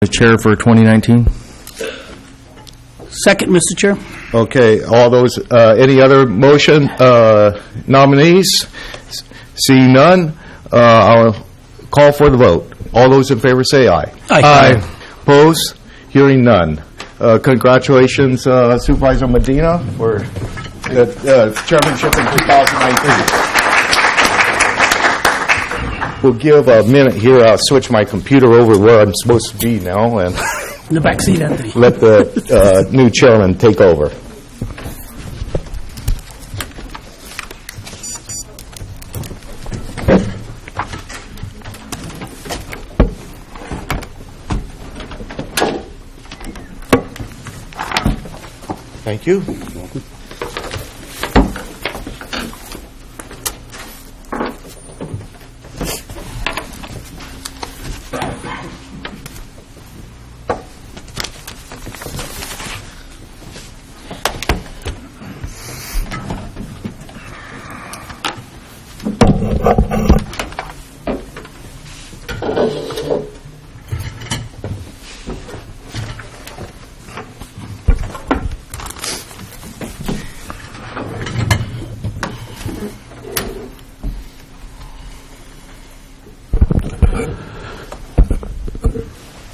The chair for 2019. Second, Mr. Chair. Okay, all those, any other motion, nominees? Seeing none, I'll call for the vote. All those in favor say aye. Aye. Opposed? Hearing none. Congratulations, Supervisor Medina, for the chairmanship in 2019. We'll give a minute here. I'll switch my computer over where I'm supposed to be now and In the back seat, Anthony. let the new chairman take over. Thank you.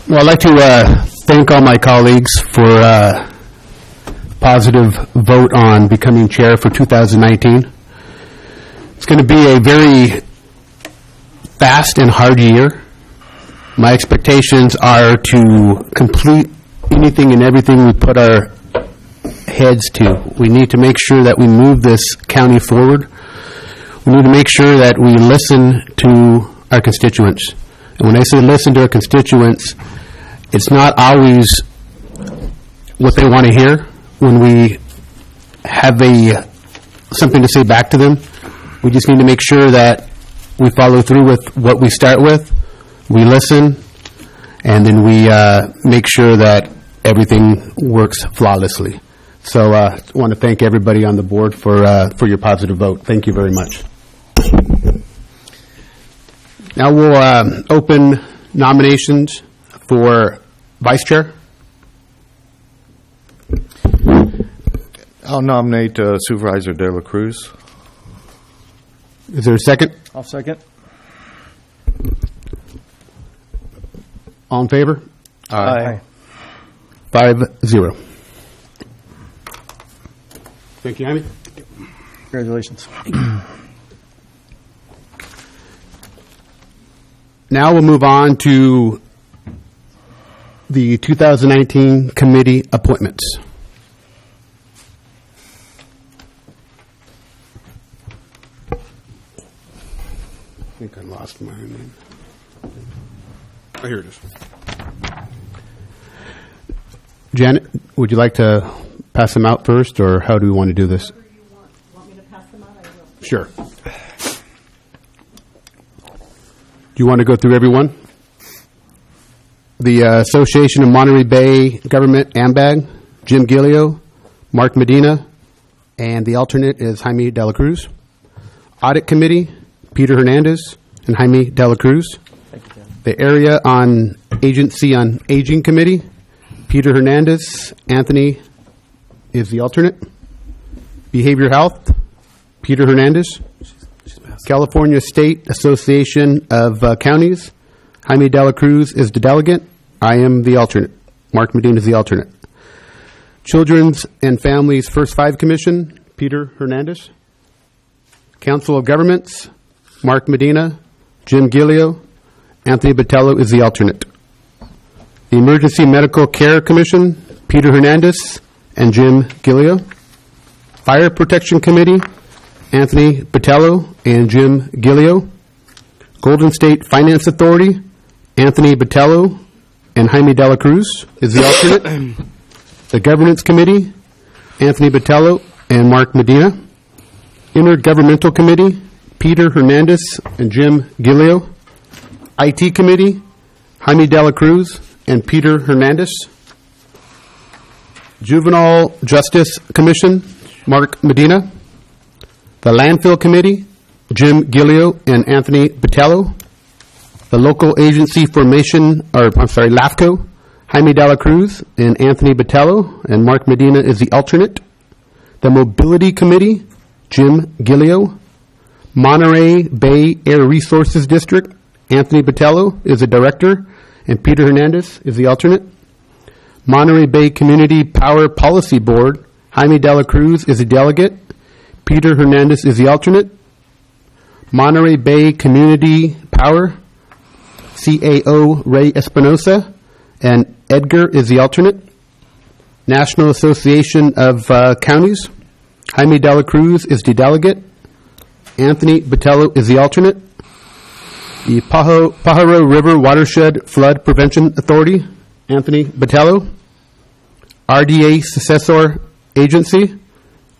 Well, I'd like to thank all my colleagues for a positive vote on becoming chair for 2019. It's going to be a very fast and hard year. My expectations are to complete anything and everything we put our heads to. We need to make sure that we move this county forward. We need to make sure that we listen to our constituents. And when I say listen to our constituents, it's not always what they want to hear. When we have something to say back to them, we just need to make sure that we follow through with what we start with, we listen, and then we make sure that everything works flawlessly. So I want to thank everybody on the board for your positive vote. Thank you very much. Now we'll open nominations for vice chair. I'll nominate Supervisor De La Cruz. Is there a second? I'll second. All in favor? Aye. 5-0. Thank you, Jaime. Congratulations. Now we'll move on to the 2019 committee appointments. I think I lost my name. Oh, here it is. Janet, would you like to pass them out first, or how do we want to do this? Whatever you want. Want me to pass them out? I will. Sure. Do you want to go through everyone? The Association of Monterey Bay Government, AMBAG, Jim Gillio, Mark Medina, and the alternate is Jaime De La Cruz. Audit Committee, Peter Hernandez and Jaime De La Cruz. Thank you, Tim. The Area on Agency on Aging Committee, Peter Hernandez, Anthony is the alternate. Behavior Health, Peter Hernandez. California State Association of Counties, Jaime De La Cruz is the delegate. I am the alternate. Mark Medina is the alternate. Children's and Families First Five Commission, Peter Hernandez. Council of Governments, Mark Medina, Jim Gillio, Anthony Botello is the alternate. The Emergency Medical Care Commission, Peter Hernandez and Jim Gillio. Fire Protection Committee, Anthony Botello and Jim Gillio. Golden State Finance Authority, Anthony Botello and Jaime De La Cruz is the alternate. The Governance Committee, Anthony Botello and Mark Medina. Intergovernmental Committee, Peter Hernandez and Jim Gillio. IT Committee, Jaime De La Cruz and Peter Hernandez. Juvenile Justice Commission, Mark Medina. The Landfill Committee, Jim Gillio and Anthony Botello. The Local Agency Formation, LAFCO, Jaime Dela Cruz and Anthony Botello, and Mark Medina is the alternate. The Mobility Committee, Jim Gillio. Monterey Bay Air Resources District, Anthony Botello is the director, and Peter Hernandez is the alternate. Monterey Bay Community Power Policy Board, Jaime Dela Cruz is the delegate. Peter Hernandez is the alternate. Monterey Bay Community Power, CAO Ray Espinosa, and Edgar is the alternate. National Association of Counties, Jaime Dela Cruz is the delegate. Anthony Botello is the alternate. The Pajaro River Watershed Flood Prevention Authority, Anthony Botello. RDA Successor Agency,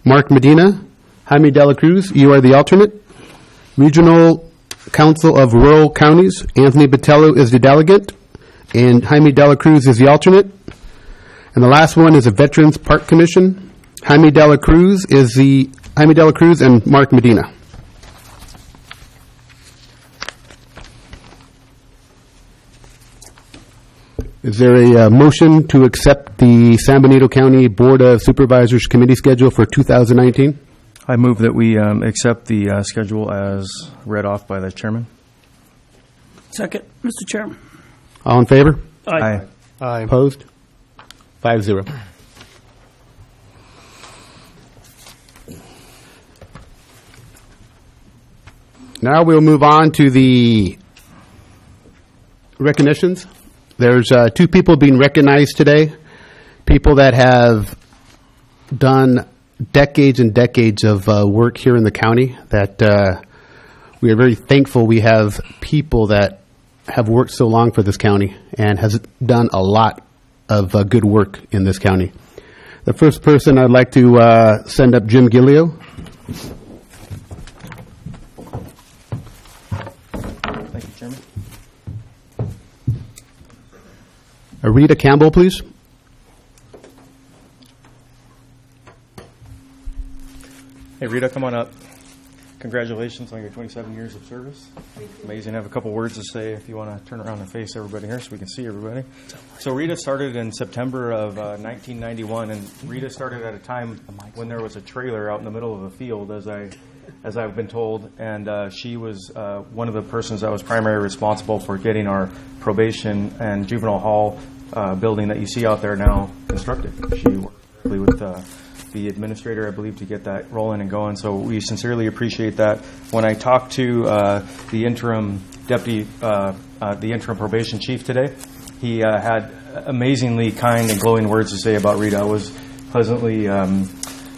Mark Medina. Jaime Dela Cruz, you are the alternate. Regional Council of Rural Counties, Anthony Botello is the delegate, and Jaime Dela Cruz is the alternate. And the last one is the Veterans Park Commission. Jaime Dela Cruz and Mark Medina. Is there a motion to accept the San Benito County Board of Supervisors Committee schedule for 2019? I move that we accept the schedule as read off by the chairman. Second, Mr. Chairman. All in favor? Aye. Opposed? 5-0. Now we'll move on to the recognitions. There's two people being recognized today, people that have done decades and decades of work here in the county, that we are very thankful we have people that have worked so long for this county and has done a lot of good work in this county. The first person I'd like to send up Jim Gillio. Thank you, Chairman. Rita Campbell, please. Hey, Rita, come on up. Congratulations on your 27 years of service. Amazing to have a couple words to say if you want to turn around and face everybody here so we can see everybody. So Rita started in September of 1991, and Rita started at a time when there was a trailer out in the middle of a field, as I've been told, and she was one of the persons that was primarily responsible for getting our probation and juvenile hall building that you see out there now constructed. She worked directly with the administrator, I believe, to get that rolling and going. So we sincerely appreciate that. When I talked to the interim deputy, the interim probation chief today, he had amazingly kind and glowing words to say about Rita. I was pleasantly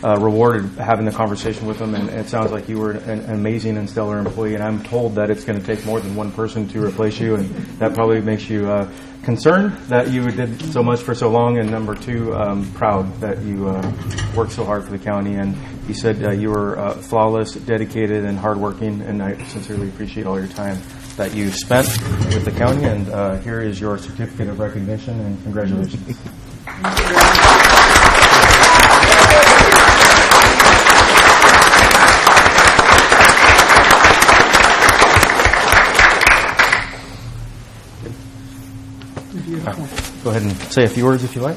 rewarded having the conversation with him, and it sounds like you were an amazing and stellar employee, and I'm told that it's going to take more than one person to replace you, and that probably makes you concerned that you did so much for so long, and number two, proud that you worked so hard for the county. And he said you were flawless, dedicated, and hardworking, and I sincerely appreciate all your time that you spent with the county, and here is your certificate of recognition, and congratulations. Go ahead and say a few words if you like.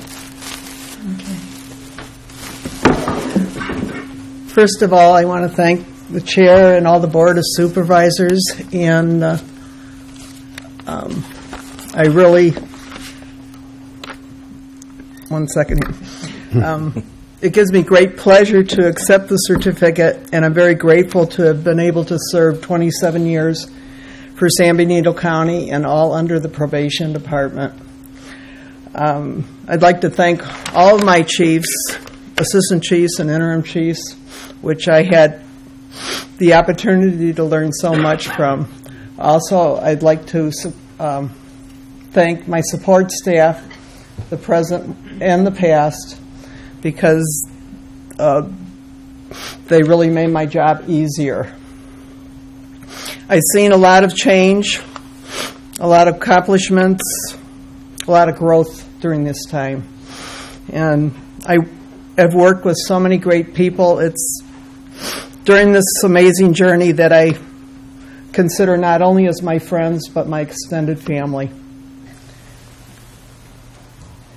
First of all, I want to thank the chair and all the board of supervisors, and I really, one second here. It gives me great pleasure to accept the certificate, and I'm very grateful to have been able to serve 27 years for San Benito County and all under the probation department. I'd like to thank all of my chiefs, assistant chiefs and interim chiefs, which I had the opportunity to learn so much from. Also, I'd like to thank my support staff, the present and the past, because they really made my job easier. I've seen a lot of change, a lot of accomplishments, a lot of growth during this time. And I have worked with so many great people. It's during this amazing journey that I consider not only as my friends, but my extended family.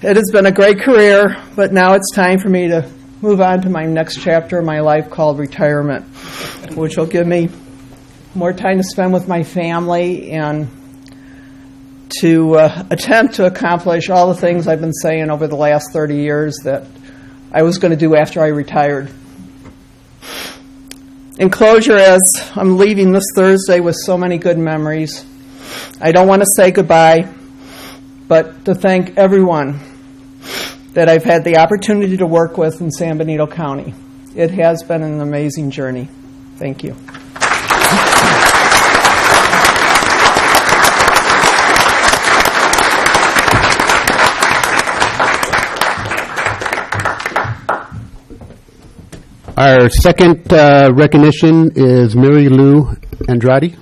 It has been a great career, but now it's time for me to move on to my next chapter of my life called retirement, which will give me more time to spend with my family and to attempt to accomplish all the things I've been saying over the last 30 years that I was going to do after I retired. In closure, as I'm leaving this Thursday with so many good memories, I don't want to say goodbye, but to thank everyone that I've had the opportunity to work with in San Benito County. It has been an amazing journey. Thank you. Our second recognition is Mary Lou Andrade.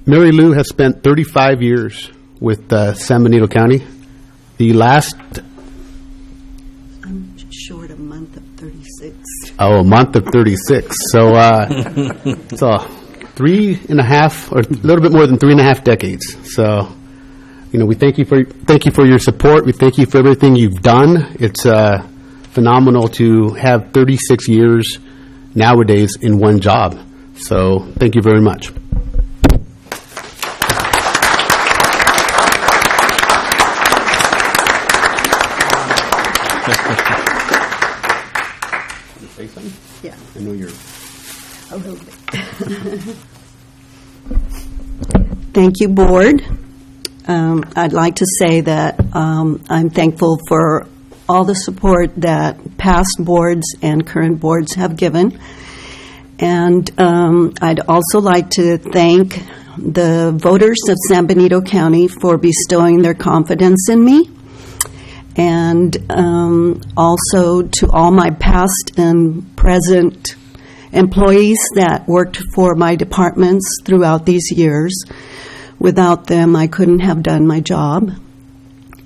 Mary Lou has spent 35 years with San Benito County. The last... I'm short a month of 36. Oh, a month of 36. So, so 3.5, or a little bit more than 3.5 decades. So, you know, we thank you for your support. We thank you for everything you've done. It's phenomenal to have 36 years nowadays in one job. So, thank you very much. Yeah, I know you're... a little bit. Thank you, Board. I'd like to say that I'm thankful for all the support that past boards and current boards have given. And I'd also like to thank the voters of San Benito County for bestowing their confidence in me. And also to all my past and present employees that worked for my departments throughout these years. Without them, I couldn't have done my job.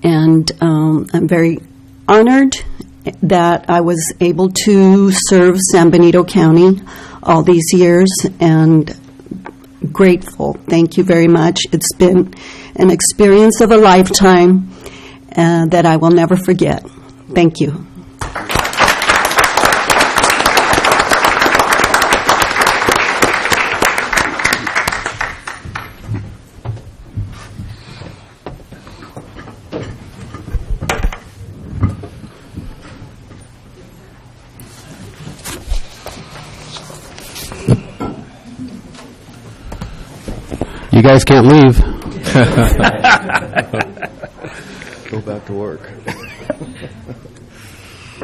And I'm very honored that I was able to serve San Benito County all these years, and grateful. Thank you very much. It's been an experience of a lifetime that I will never forget. Thank you. You guys can't leave. Go back to work.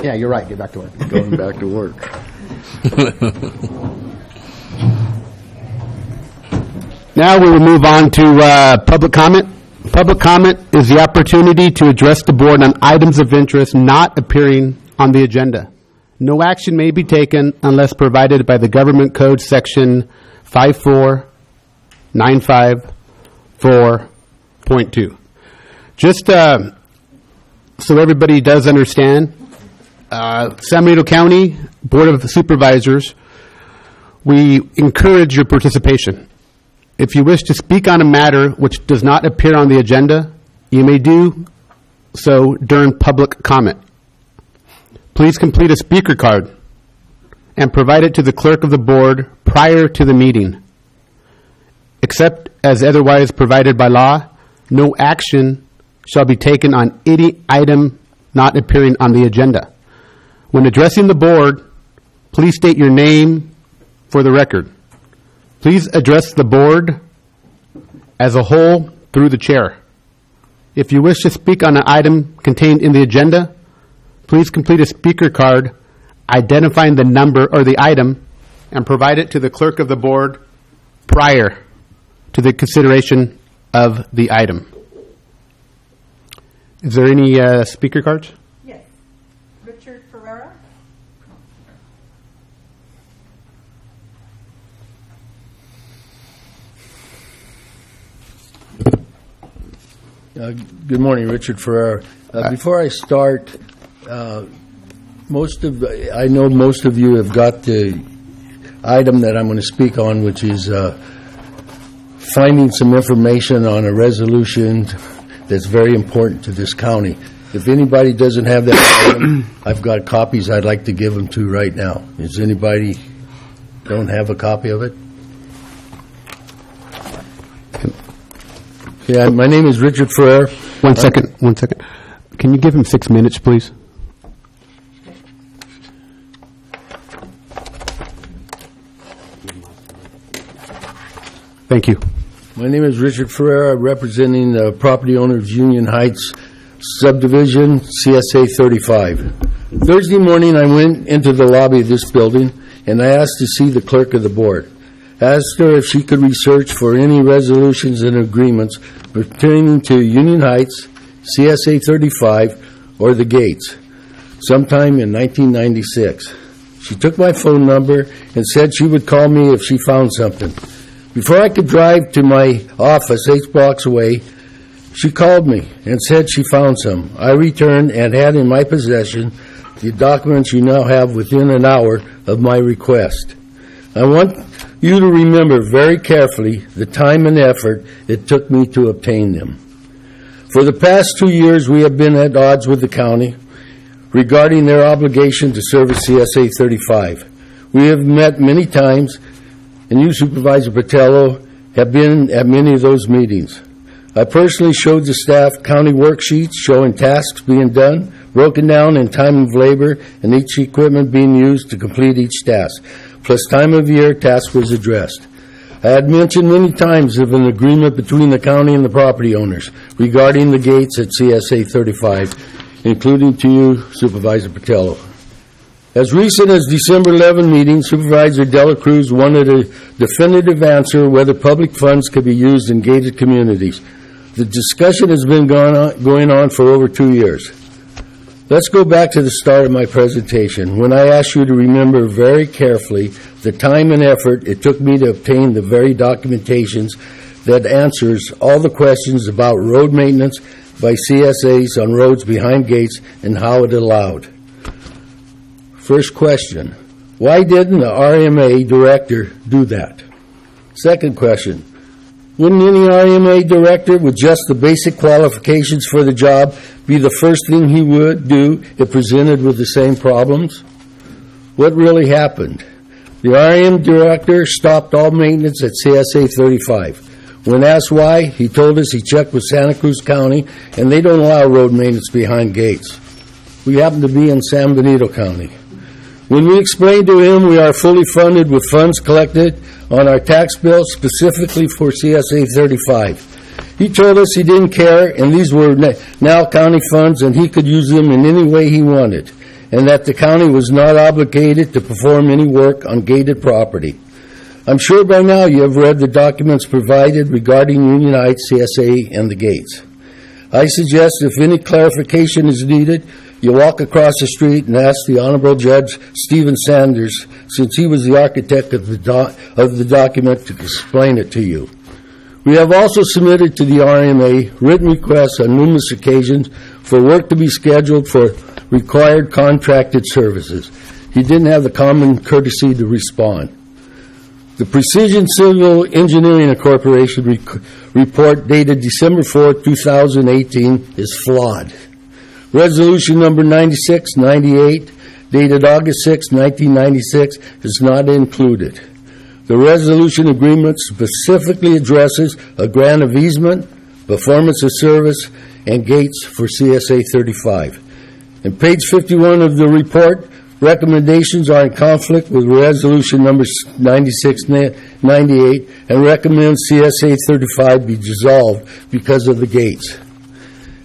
Yeah, you're right. Get back to work. Going back to work. Now we will move on to public comment. Public comment is the opportunity to address the board on items of interest not appearing on the agenda. No action may be taken unless provided by the Government Code Section 54954.2. Just so everybody does understand, San Benito County Board of Supervisors, we encourage your participation. If you wish to speak on a matter which does not appear on the agenda, you may do so during public comment. Please complete a speaker card and provide it to the clerk of the board prior to the meeting. Except as otherwise provided by law, no action shall be taken on any item not appearing on the agenda. When addressing the board, please state your name for the record. Please address the board as a whole through the chair. If you wish to speak on an item contained in the agenda, please complete a speaker card identifying the number or the item and provide it to the clerk of the board prior to the consideration of the item. Is there any speaker cards? Yes. Richard Ferreira. Good morning, Richard Ferrer. Before I start, I know most of you have got the item that I'm going to speak on, which is finding some information on a resolution that's very important to this county. If anybody doesn't have that item, I've got copies I'd like to give them to right now. Does anybody don't have a copy of it? Yeah, my name is Richard Ferrer. One second. Can you give him 6 minutes, please? Thank you. My name is Richard Ferrer, representing the property owner of Union Heights subdivision, CSA 35. Thursday morning, I went into the lobby of this building, and I asked to see the clerk of the board. I asked her if she could research for any resolutions and agreements pertaining to Union Heights, CSA 35, or the Gates, sometime in 1996. She took my phone number and said she would call me if she found something. Before I could drive to my office 8 blocks away, she called me and said she found some. I returned and had in my possession the documents you now have within an hour of my request. I want you to remember very carefully the time and effort it took me to obtain them. For the past 2 years, we have been at odds with the county regarding their obligation to service CSA 35. We have met many times, and you, Supervisor Patello, have been at many of those meetings. I personally showed the staff county worksheets showing tasks being done, broken down in time of labor, and each equipment being used to complete each task, plus time of year task was addressed. I had mentioned many times of an agreement between the county and the property owners regarding the gates at CSA 35, including to you, Supervisor Patello. As recent as December 11 meeting, Supervisor Dela Cruz wanted a definitive answer whether public funds could be used in gated communities. The discussion has been going on for over 2 years. Let's go back to the start of my presentation, when I asked you to remember very carefully the time and effort it took me to obtain the very documentations that answers all the questions about road maintenance by CSAs on roads behind gates and how it allowed. First question, why didn't the RMA director do that? Second question, wouldn't any RMA director with just the basic qualifications for the job be the first thing he would do if presented with the same problems? What really happened? The RM director stopped all maintenance at CSA 35. When asked why, he told us he checked with Santa Cruz County and they don't allow road maintenance behind gates. We happen to be in San Benito County. When we explained to him we are fully funded with funds collected on our tax bill specifically for CSA 35, he told us he didn't care and these were now county funds and he could use them in any way he wanted, and that the county was not obligated to perform any work on gated property. I'm sure by now you have read the documents provided regarding Union Heights, CSA, and the gates. I suggest if any clarification is needed, you walk across the street and ask the Honorable Judge Stephen Sanders, since he was the architect of the document, to explain it to you. We have also submitted to the RMA written requests on numerous occasions for work to be scheduled for required contracted services. He didn't have the common courtesy to respond. The Precision Civil Engineering Corporation report dated December 4, 2018 is flawed. Resolution number 9698, dated August 6, 1996, is not included. The resolution agreement specifically addresses a grant of easement, performance of service, and gates for CSA 35. In page 51 of the report, recommendations are in conflict with resolution number 9698 and recommends CSA 35 be dissolved because of the gates.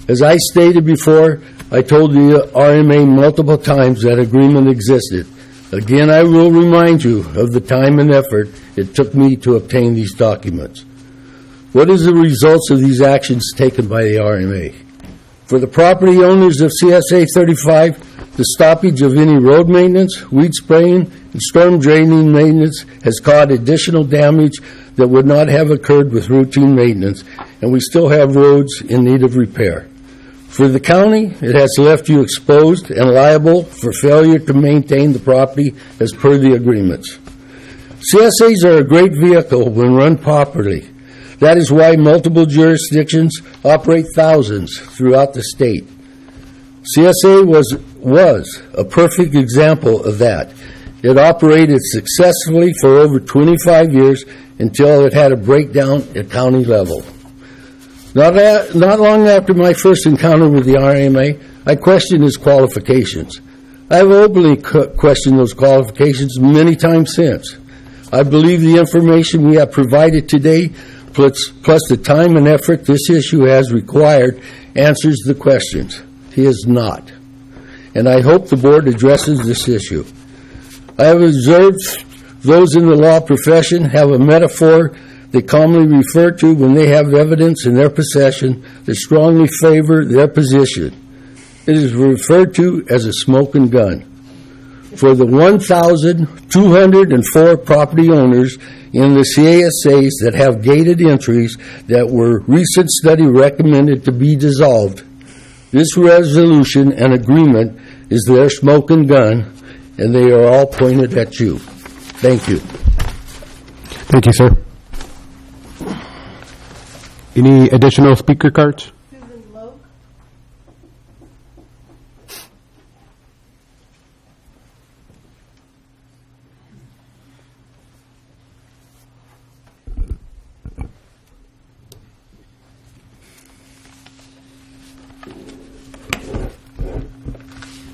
As I stated before, I told the RMA multiple times that agreement existed. Again, I will remind you of the time and effort it took me to obtain these documents. What is the results of these actions taken by the RMA? For the property owners of CSA 35, the stoppage of any road maintenance, weed spraying, and storm draining maintenance has caused additional damage that would not have occurred with routine maintenance, and we still have roads in need of repair. For the county, it has left you exposed and liable for failure to maintain the property as per the agreements. CSAs are a great vehicle when run properly. That is why multiple jurisdictions operate thousands throughout the state. CSA was a perfect example of that. It operated successfully for over 25 years until it had a breakdown at county level. Not long after my first encounter with the RMA, I questioned his qualifications. I have openly questioned those qualifications many times since. I believe the information we have provided today, plus the time and effort this issue has required, answers the questions. He is not. And I hope the board addresses this issue. I have observed those in the law profession have a metaphor they commonly refer to when they have evidence in their possession that strongly favor their position. It is referred to as a smoking gun. For the 1,204 property owners in the CSAs that have gated entries that were recent study recommended to be dissolved, this resolution and agreement is their smoking gun, and they are all pointed at you. Thank you. Thank you, sir. Any additional speaker cards?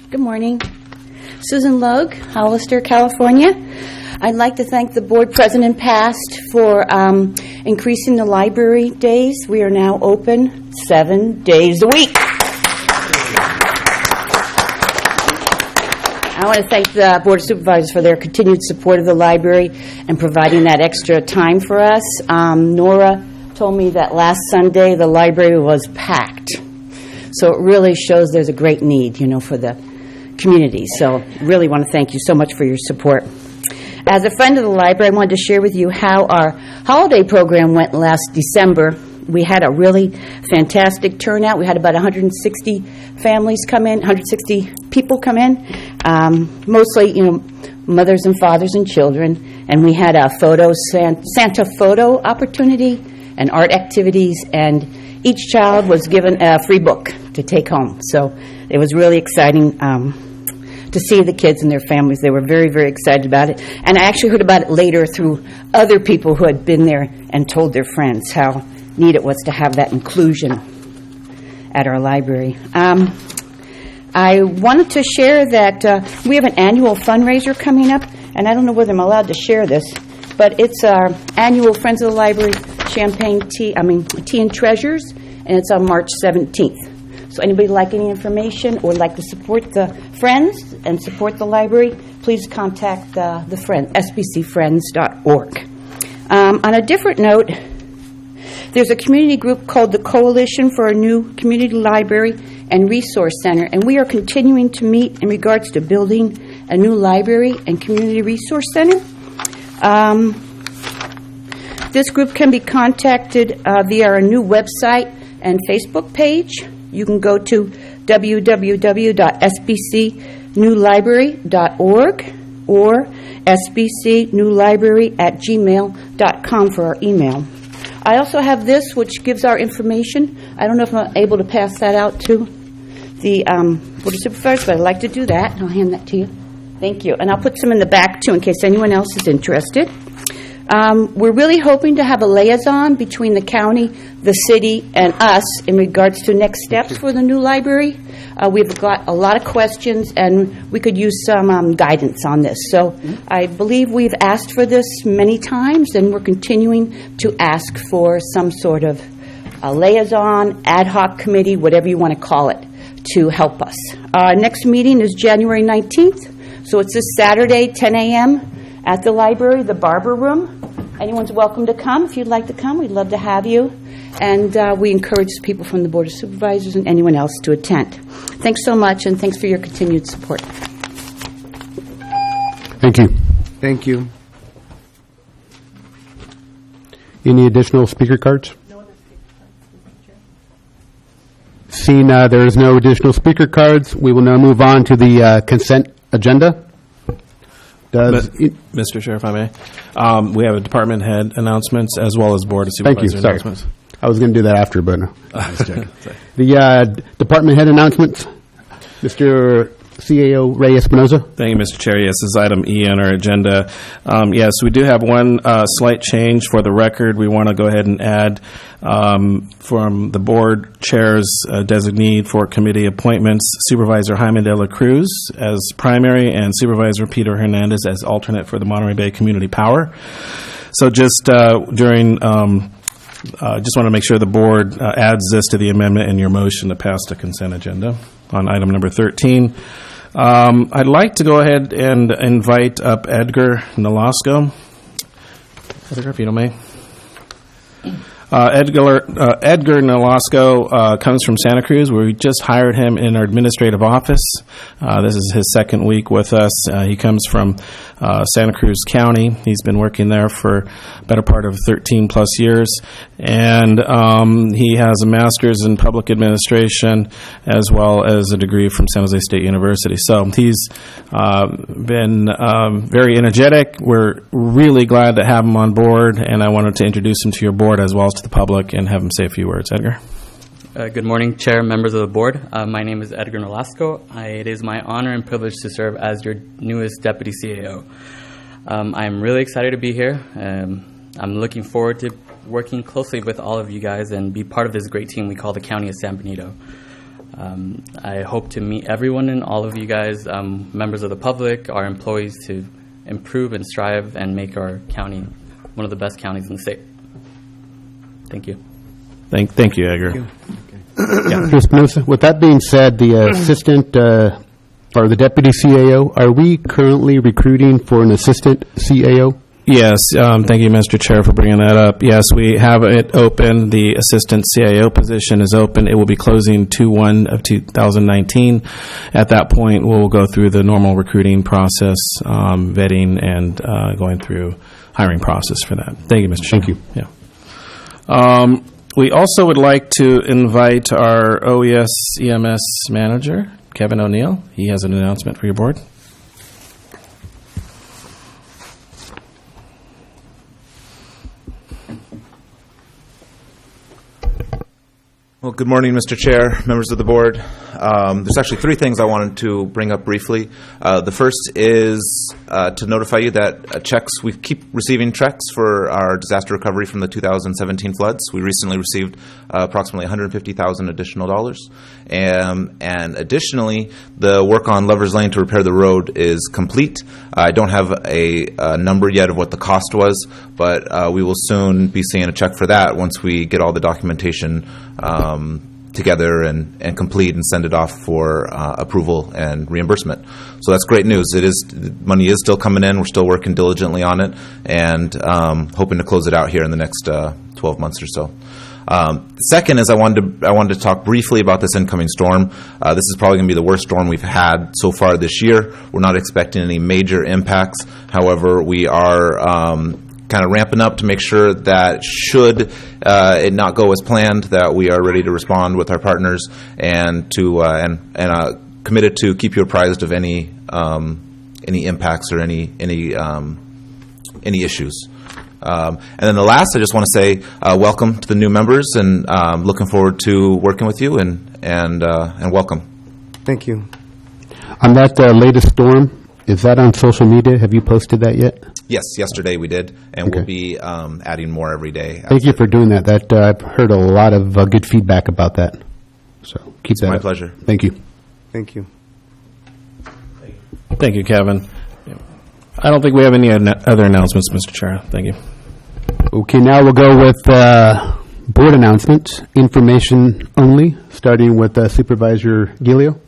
Good morning. Susan Logue, Hollister, California. I'd like to thank the board president past for increasing the library days. We are now open 7 days a week. I want to thank the Board of Supervisors for their continued support of the library and providing that extra time for us. Nora told me that last Sunday the library was packed. So it really shows there's a great need, for the community. So really want to thank you so much for your support. As a friend of the library, I wanted to share with you how our holiday program went last December. We had a really fantastic turnout. We had about 160 families come in, 160 people come in, mostly, mothers and fathers and children. And we had a Santa photo opportunity and art activities, and each child was given a free book to take home. So it was really exciting to see the kids and their families. They were very, very excited about it. And I actually heard about it later through other people who had been there and told their friends how neat it was to have that inclusion at our library. I wanted to share that we have an annual fundraiser coming up, and I don't know whether I'm allowed to share this, but it's our annual Friends of the Library Champagne Tea and Treasures, and it's on March 17th. So anybody like any information or like to support the Friends and support the library, please contact the Friends, sbcfriends.org. On a different note, there's a community group called the Coalition for a New Community Library and Resource Center, and we are continuing to meet in regards to building a new library and community resource center. This group can be contacted via our new website and Facebook page. You can go to www.sbcnewlibrary.org or sbcnewlibrary@gmail.com for our email. I also have this, which gives our information. I don't know if I'm able to pass that out to the Board of Supervisors, but I'd like to do that, and I'll hand that to you. Thank you. And I'll put some in the back, too, in case anyone else is interested. We're really hoping to have a liaison between the county, the city, and us in regards to next steps for the new library. We've got a lot of questions, and we could use some guidance on this. So I believe we've asked for this many times, and we're continuing to ask for some sort of a liaison, ad hoc committee, whatever you want to call it, to help us. Our next meeting is January 19th, so it's this Saturday, 10 a.m., at the library, the Barber Room. Anyone's welcome to come. If you'd like to come, we'd love to have you. And we encourage people from the Board of Supervisors and anyone else to attend. Thanks so much, and thanks for your continued support. Thank you. Thank you. Any additional speaker cards? Seeing there is no additional speaker cards, we will now move on to the consent agenda. Mr. Chair, if I may, we have a department head announcements as well as Board of Thank you. Supervisors Sorry. announcements. I was going to do that after, but no. The department head announcements, Mr. CAO Ray Espinoza. Thank you, Mr. Chair. Yes, this is item E on our agenda. Yes, we do have one slight change for the record. We want to go ahead and add from the board chair's designee for committee appointments, Supervisor Jaime de la Cruz as primary and Supervisor Peter Hernandez as alternate for the Monterey Bay Community Power. So just during just want to make sure the board adds this to the amendment in your motion to pass the consent agenda on item number 13. I'd like to go ahead and invite up Edgar Nolasco. Edgar, if you don't mind. Edgar Nolasco comes from Santa Cruz, where we just hired him in our administrative office. This is his second week with us. He comes from Santa Cruz County. He's been working there for a better part of 13 plus years, and he has a master's in public administration as well as a degree from San Jose State University. So he's been very energetic. We're really glad to have him on board, and I wanted to introduce him to your board as well as to the public and have him say a few words. Edgar. Good morning, Chair, members of the board. My name is Edgar Nolasco. It is my honor and privilege to serve as your newest Deputy CAO. I'm really excited to be here. I'm looking forward to working closely with all of you guys and be part of this great team we call the County of San Benito. I hope to meet everyone and all of you guys, members of the public, our employees, to improve and strive and make our county one of the best counties in the state. Thank you. Thank you, Edgar. Mr. Espinoza, with that being said, the assistant or the deputy CAO, are we currently recruiting for an assistant CAO? Yes, thank you, Mr. Chair, for bringing that up. Yes, we have it open. The assistant CAO position is open. It will be closing 2/1 of 2019. At that point, we'll go through the normal recruiting process, vetting, and going through hiring process for that. Thank you, Mr. Chair. Thank you. Yeah. We also would like to invite our OES EMS manager, Kevin O'Neill. He has an announcement for your board. Well, good morning, Mr. Chair, members of the board. There's actually three things I wanted to bring up briefly. The first is to notify you that we keep receiving checks for our disaster recovery from the 2017 floods. We recently received approximately $150,000 additional dollars. And additionally, the work on Lover's Lane to repair the road is complete. I don't have a number yet of what the cost was, but we will soon be seeing a check for that once we get all the documentation together and complete and send it off for approval and reimbursement. So that's great news. Money is still coming in. We're still working diligently on it and hoping to close it out here in the next 12 months or so. Second is I wanted to talk briefly about this incoming storm. This is probably going to be the worst storm we've had so far this year. We're not expecting any major impacts. However, we are kind of ramping up to make sure that should it not go as planned, that we are ready to respond with our partners and to committed to keep you apprised of any impacts or any issues. And then the last, I just want to say welcome to the new members, and looking forward to working with you and welcome. Thank you. On that latest storm, is that on social media? Have you posted that yet? Yes, yesterday we did, and we'll be adding more every day. Thank you for doing that. I've heard a lot of good feedback about that. So keep that up. My pleasure. Thank you. Thank you. Thank you, Kevin. I don't think we have any other announcements, Mr. Chair. Thank you. Okay, now we'll go with board announcements, information only, starting with Supervisor Gilio.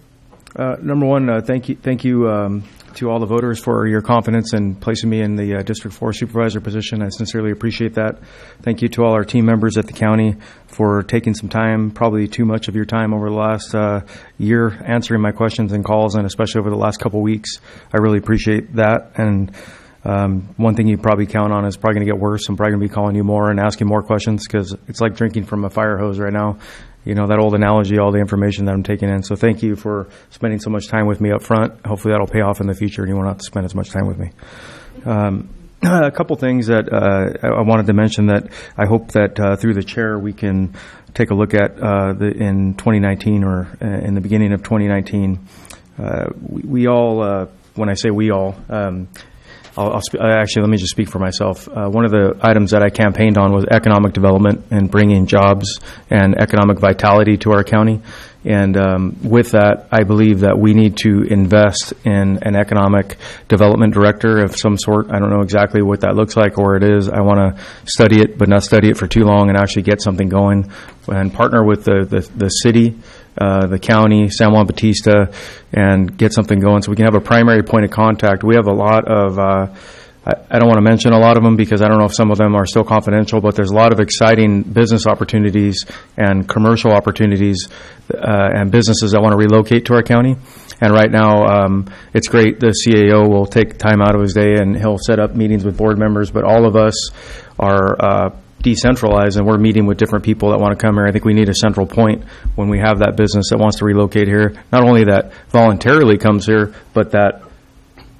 Number one, thank you to all the voters for your confidence in placing me in the District 4 Supervisor position. I sincerely appreciate that. Thank you to all our team members at the county for taking some time, probably too much of your time over the last year, answering my questions and calls, and especially over the last couple weeks. I really appreciate that. And one thing you probably count on is probably going to get worse. I'm probably going to be calling you more and asking more questions because it's like drinking from a fire hose right now. that old analogy, all the information that I'm taking in. So thank you for spending so much time with me up front. Hopefully that'll pay off in the future and you won't have to spend as much time with me. A couple things that I wanted to mention that I hope that through the chair we can take a look at in 2019 or in the beginning of 2019. We all, when I say we all, actually, let me just speak for myself. One of the items that I campaigned on was economic development and bringing jobs and economic vitality to our county. And with that, I believe that we need to invest in an economic development director of some sort. I don't know exactly what that looks like or it is. I want to study it, but not study it for too long and actually get something going and partner with the city, the county, San Juan Bautista, and get something going so we can have a primary point of contact. We have a lot of, I don't want to mention a lot of them because I don't know if some of them are still confidential, but there's a lot of exciting business opportunities and commercial opportunities and businesses that want to relocate to our county. And right now, it's great. The CAO will take time out of his day and he'll set up meetings with board members, but all of us are decentralized and we're meeting with different people that want to come here. I think we need a central point when we have that business that wants to relocate here. Not only that voluntarily comes here, but that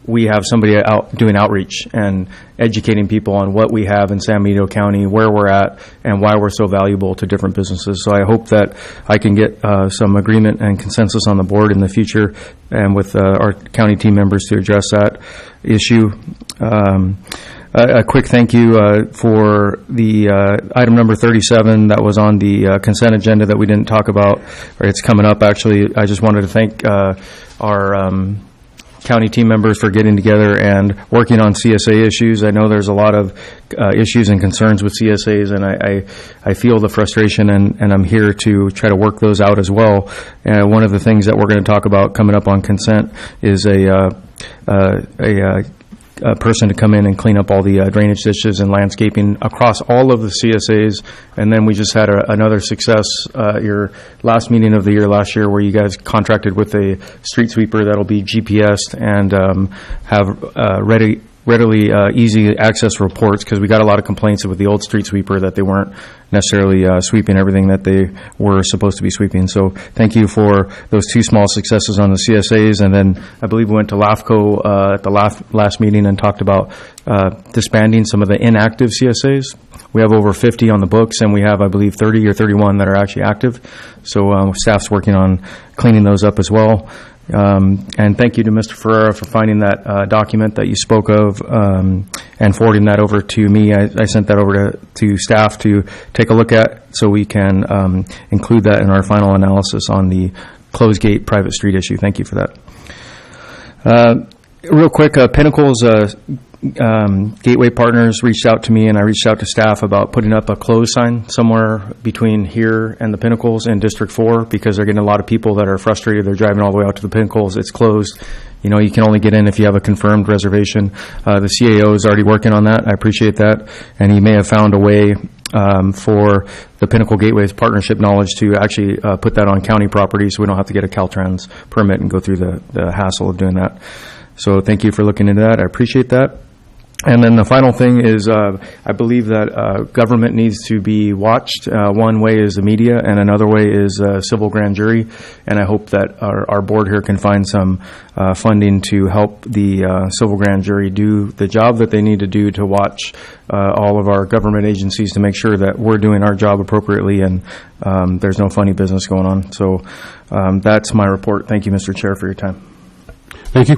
we have somebody out doing outreach and educating people on what we have in San Benito County, where we're at, and why we're so valuable to different businesses. So I hope that I can get some agreement and consensus on the board in the future and with our county team members to address that issue. A quick thank you for the item number 37 that was on the consent agenda that we didn't talk about, or it's coming up actually. I just wanted to thank our county team members for getting together and working on CSA issues. I know there's a lot of issues and concerns with CSAs, and I feel the frustration, and I'm here to try to work those out as well. And one of the things that we're going to talk about coming up on consent is a person to come in and clean up all the drainage ditches and landscaping across all of the CSAs. And then we just had another success, your last meeting of the year last year, where you guys contracted with a street sweeper that'll be GPSed and have readily easy access reports, because we got a lot of complaints with the old street sweeper that they weren't necessarily sweeping everything that they were supposed to be sweeping. So thank you for those two small successes on the CSAs. And then I believe we went to LAFCO at the last meeting and talked about disbanding some of the inactive CSAs. We have over 50 on the books, and we have, I believe, 30 or 31 that are actually active. So staff's working on cleaning those up as well. And thank you to Mr. Ferreira for finding that document that you spoke of and forwarding that over to me. I sent that over to staff to take a look at so we can include that in our final analysis on the closed gate private street issue. Thank you for that. Real quick, Pinnacle's Gateway Partners reached out to me, and I reached out to staff about putting up a close sign somewhere between here and the Pinnacles in District 4, because they're getting a lot of people that are frustrated. They're driving all the way out to the Pinnacles. It's closed. You know, you can only get in if you have a confirmed reservation. The CAO is already working on that. I appreciate that. And he may have found a way for the Pinnacle Gateway's partnership knowledge to actually put that on county property so we don't have to get a Caltrans permit and go through the hassle of doing that. So thank you for looking into that. I appreciate that. And then the final thing is I believe that government needs to be watched. One way is the media, and another way is civil grand jury. And I hope that our board here can find some funding to help the civil grand jury do the job that they need to do to watch all of our government agencies to make sure that we're doing our job appropriately and there's no funny business going on. So that's my report. Thank you, Mr. Chair, for your time. Thank you.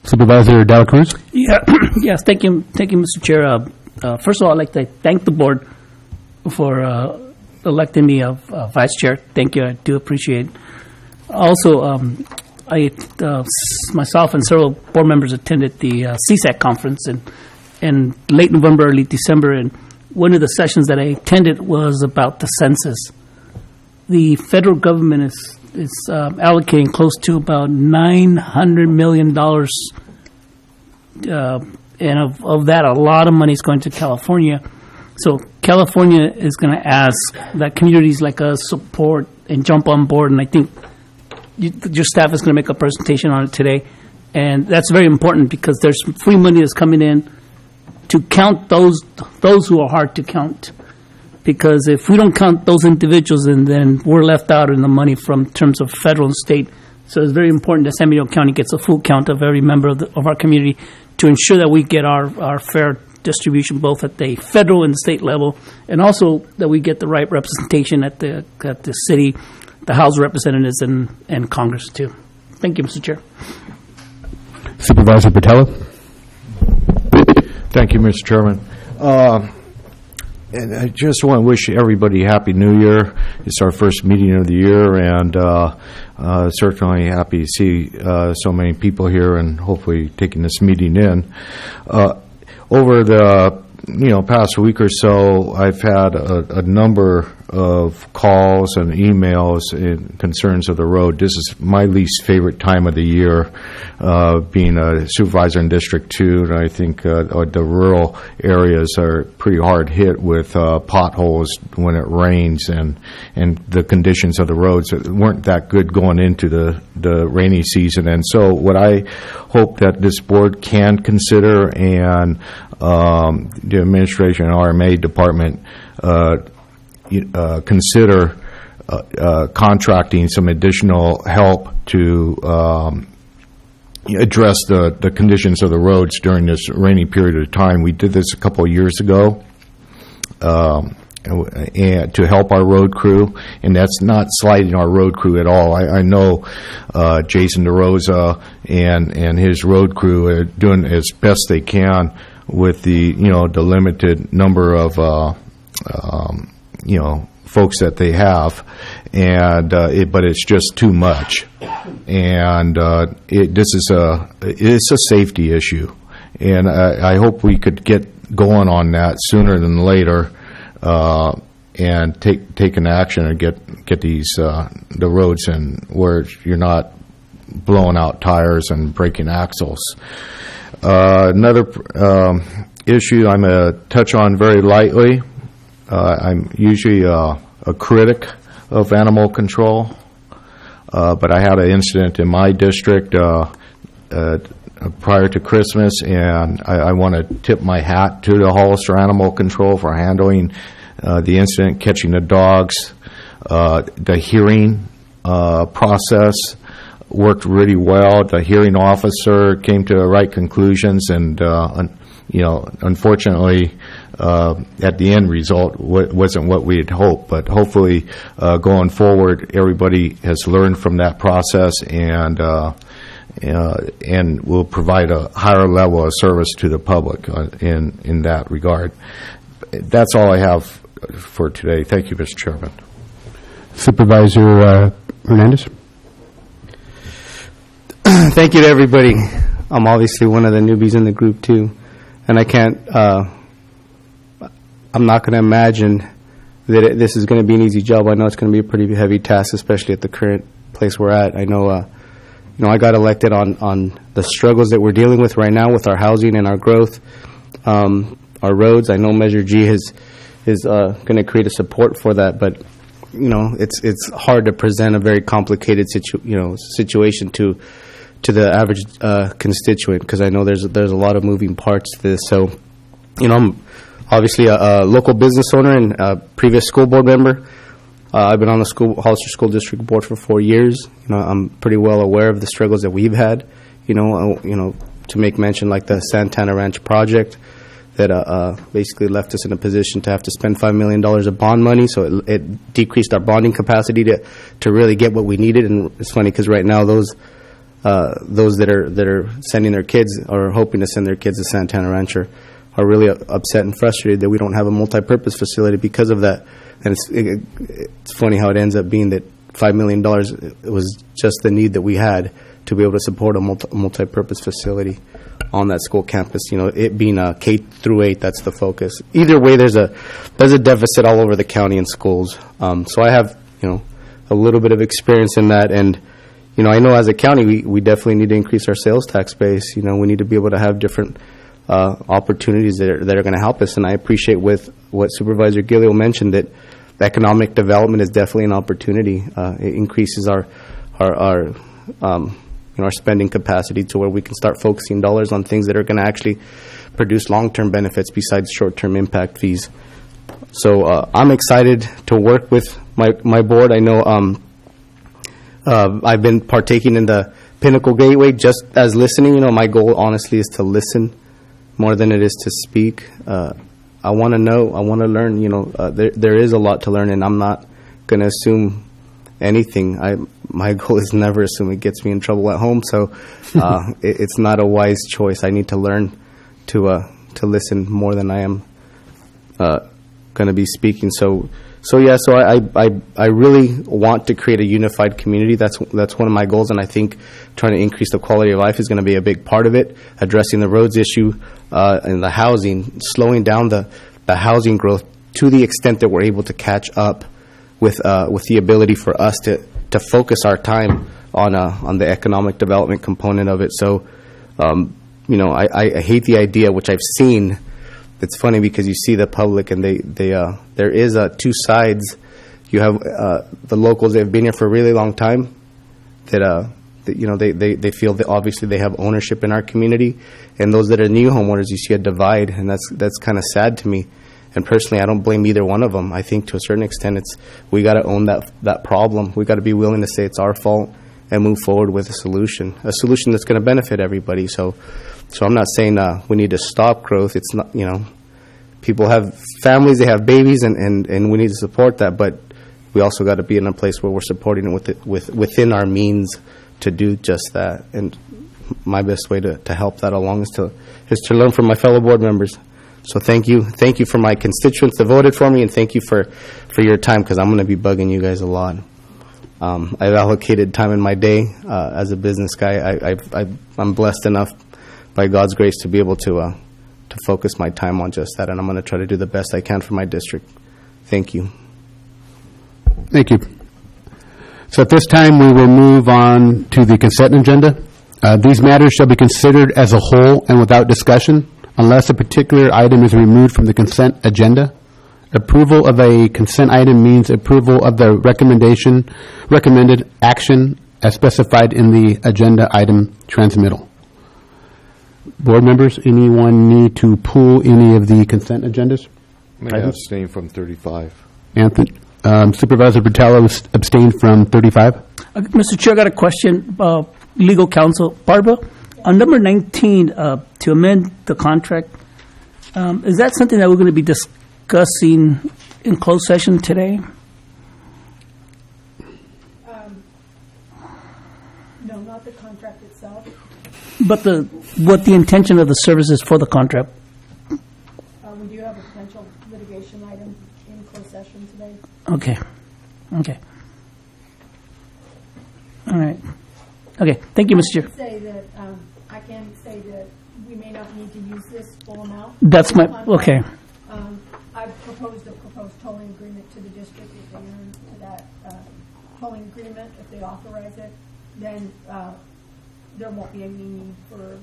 Supervisor Dela Cruz. Yeah, yes, thank you, Mr. Chair. First of all, I'd like to thank the board for electing me vice chair. Thank you, I do appreciate it. Also, myself and several board members attended the CSAC conference in late November, early December, and one of the sessions that I attended was about the census. The federal government is allocating close to about $900 million, and of that, a lot of money is going to California. So California is going to ask that communities like us support and jump on board, and I think your staff is going to make a presentation on it today, and that's very important because there's free money that's coming in to count those who are hard to count. because if we don't count those individuals, then we're left out in the money from terms of federal and state. So it's very important that San Benito County gets a full count of every member of our community to ensure that we get our fair distribution both at the federal and the state level, and also that we get the right representation at the city, the House of Representatives, and Congress too. Thank you, Mr. Chair. Supervisor Patella. Thank you, Mr. Chairman. And I just want to wish everybody a Happy New Year. It's our first meeting of the year, and certainly happy to see so many people here and hopefully taking this meeting in. Over the past week or so, I've had a number of calls and emails and concerns of the road. This is my least favorite time of the year, being a supervisor in District 2, and I think the rural areas are pretty hard hit with potholes when it rains, and the conditions of the roads weren't that good going into the rainy season. And so what I hope that this board can consider, and the administration and RMA department consider contracting some additional help to address the conditions of the roads during this rainy period of time. We did this a couple of years ago and to help our road crew, and that's not slighting our road crew at all. I know Jason DeRosa and his road crew are doing as best they can with the limited number of folks that they have, and but it's just too much, and it's a safety issue, and I hope we could get going on that sooner than later, and take an action and get these the roads in where you're not blowing out tires and breaking axles. Another issue I'm going to touch on very lightly. I'm usually a critic of animal control, but I had an incident in my district prior to Christmas, and I want to tip my hat to the Hollister Animal Control for handling the incident, catching the dogs. The hearing process worked really well. The hearing officer came to the right conclusions, and unfortunately, at the end result wasn't what we had hoped. But hopefully, going forward, everybody has learned from that process, and will provide a higher level of service to the public in that regard. That's all I have for today. Thank you, Mr. Chairman. Supervisor Hernandez. Thank you to everybody. I'm obviously one of the newbies in the group too, and I can't. I'm not going to imagine that this is going to be an easy job. I know it's going to be a pretty heavy task, especially at the current place we're at. I know, I got elected on the struggles that we're dealing with right now with our housing and our growth, our roads. I know Measure G is going to create a support for that, but it's hard to present a very complicated situation to the average constituent, because I know there's a lot of moving parts to this. So, I'm obviously a local business owner and a previous school board member. I've been on the Hollister School District Board for 4 years. I'm pretty well aware of the struggles that we've had. To make mention like the Santana Ranch project that basically left us in a position to have to spend $5 million of bond money. So it decreased our bonding capacity to really get what we needed. And it's funny because right now those that are sending their kids or hoping to send their kids to Santana Ranch are really upset and frustrated that we don't have a multi-purpose facility because of that. And it's funny how it ends up being that $5 million was just the need that we had to be able to support a multi-purpose facility on that school campus. It being a K through 8, that's the focus. Either way, there's a deficit all over the county in schools. So I have a little bit of experience in that, and I know as a county we definitely need to increase our sales tax base. We need to be able to have different opportunities that are going to help us. And I appreciate with what Supervisor Gilliel mentioned, that economic development is definitely an opportunity. It increases our spending capacity to where we can start focusing dollars on things that are going to actually produce long-term benefits besides short-term impact fees. So I'm excited to work with my board. I know I've been partaking in the Pinnacle Gateway just as listening. You know, my goal honestly is to listen more than it is to speak. I want to know. I want to learn. You know, there is a lot to learn, and I'm not going to assume anything. My goal is never assume. It gets me in trouble at home. So it's not a wise choice. I need to learn to listen more than I am going to be speaking. So I really want to create a unified community. That's one of my goals, and I think trying to increase the quality of life is going to be a big part of it. Addressing the roads issue and the housing, slowing down the housing growth to the extent that we're able to catch up with the ability for us to focus our time on the economic development component of it. So, you know, I hate the idea, which I've seen. It's funny because you see the public, and there is two sides. You have the locals that have been here for a really long time, that you know they feel that obviously they have ownership in our community, and those that are new homeowners, you see a divide, and that's kind of sad to me. And personally, I don't blame either one of them. I think to a certain extent, we got to own that problem. We got to be willing to say it's our fault and move forward with a solution that's going to benefit everybody. So I'm not saying we need to stop growth. It's not, you know, people have families, they have babies, and we need to support that. But we also got to be in a place where we're supporting it within our means to do just that. And my best way to help that along is to learn from my fellow board members. So thank you for my constituents that voted for me, and thank you for your time, because I'm going to be bugging you guys a lot. I've allocated time in my day as a business guy. I'm blessed enough by God's grace to be able to focus my time on just that, and I'm going to try to do the best I can for my district. Thank you. Thank you. So at this time, we will move on to the consent agenda. These matters shall be considered as a whole and without discussion, unless a particular item is removed from the consent agenda. Approval of a consent item means approval of the recommended action as specified in the agenda item transmittal. Board members, anyone need to pull any of the consent agendas? May abstain from 35. Anthony, Supervisor Bertello abstained from 35. Mr. Chair, I got a question. Legal counsel, Barbara, on number 19, to amend the contract, is that something that we're going to be discussing in closed session today? No, not the contract itself. But what the intention of the services for the contract? We do have a potential litigation item in closed session today. Okay. All right. Okay, thank you, Mr. Chair. I can say that we may not need to use this full amount. That's my, okay. I've proposed a proposed tolling agreement to the district. If they enter into that tolling agreement, if they authorize it, then there won't be any need for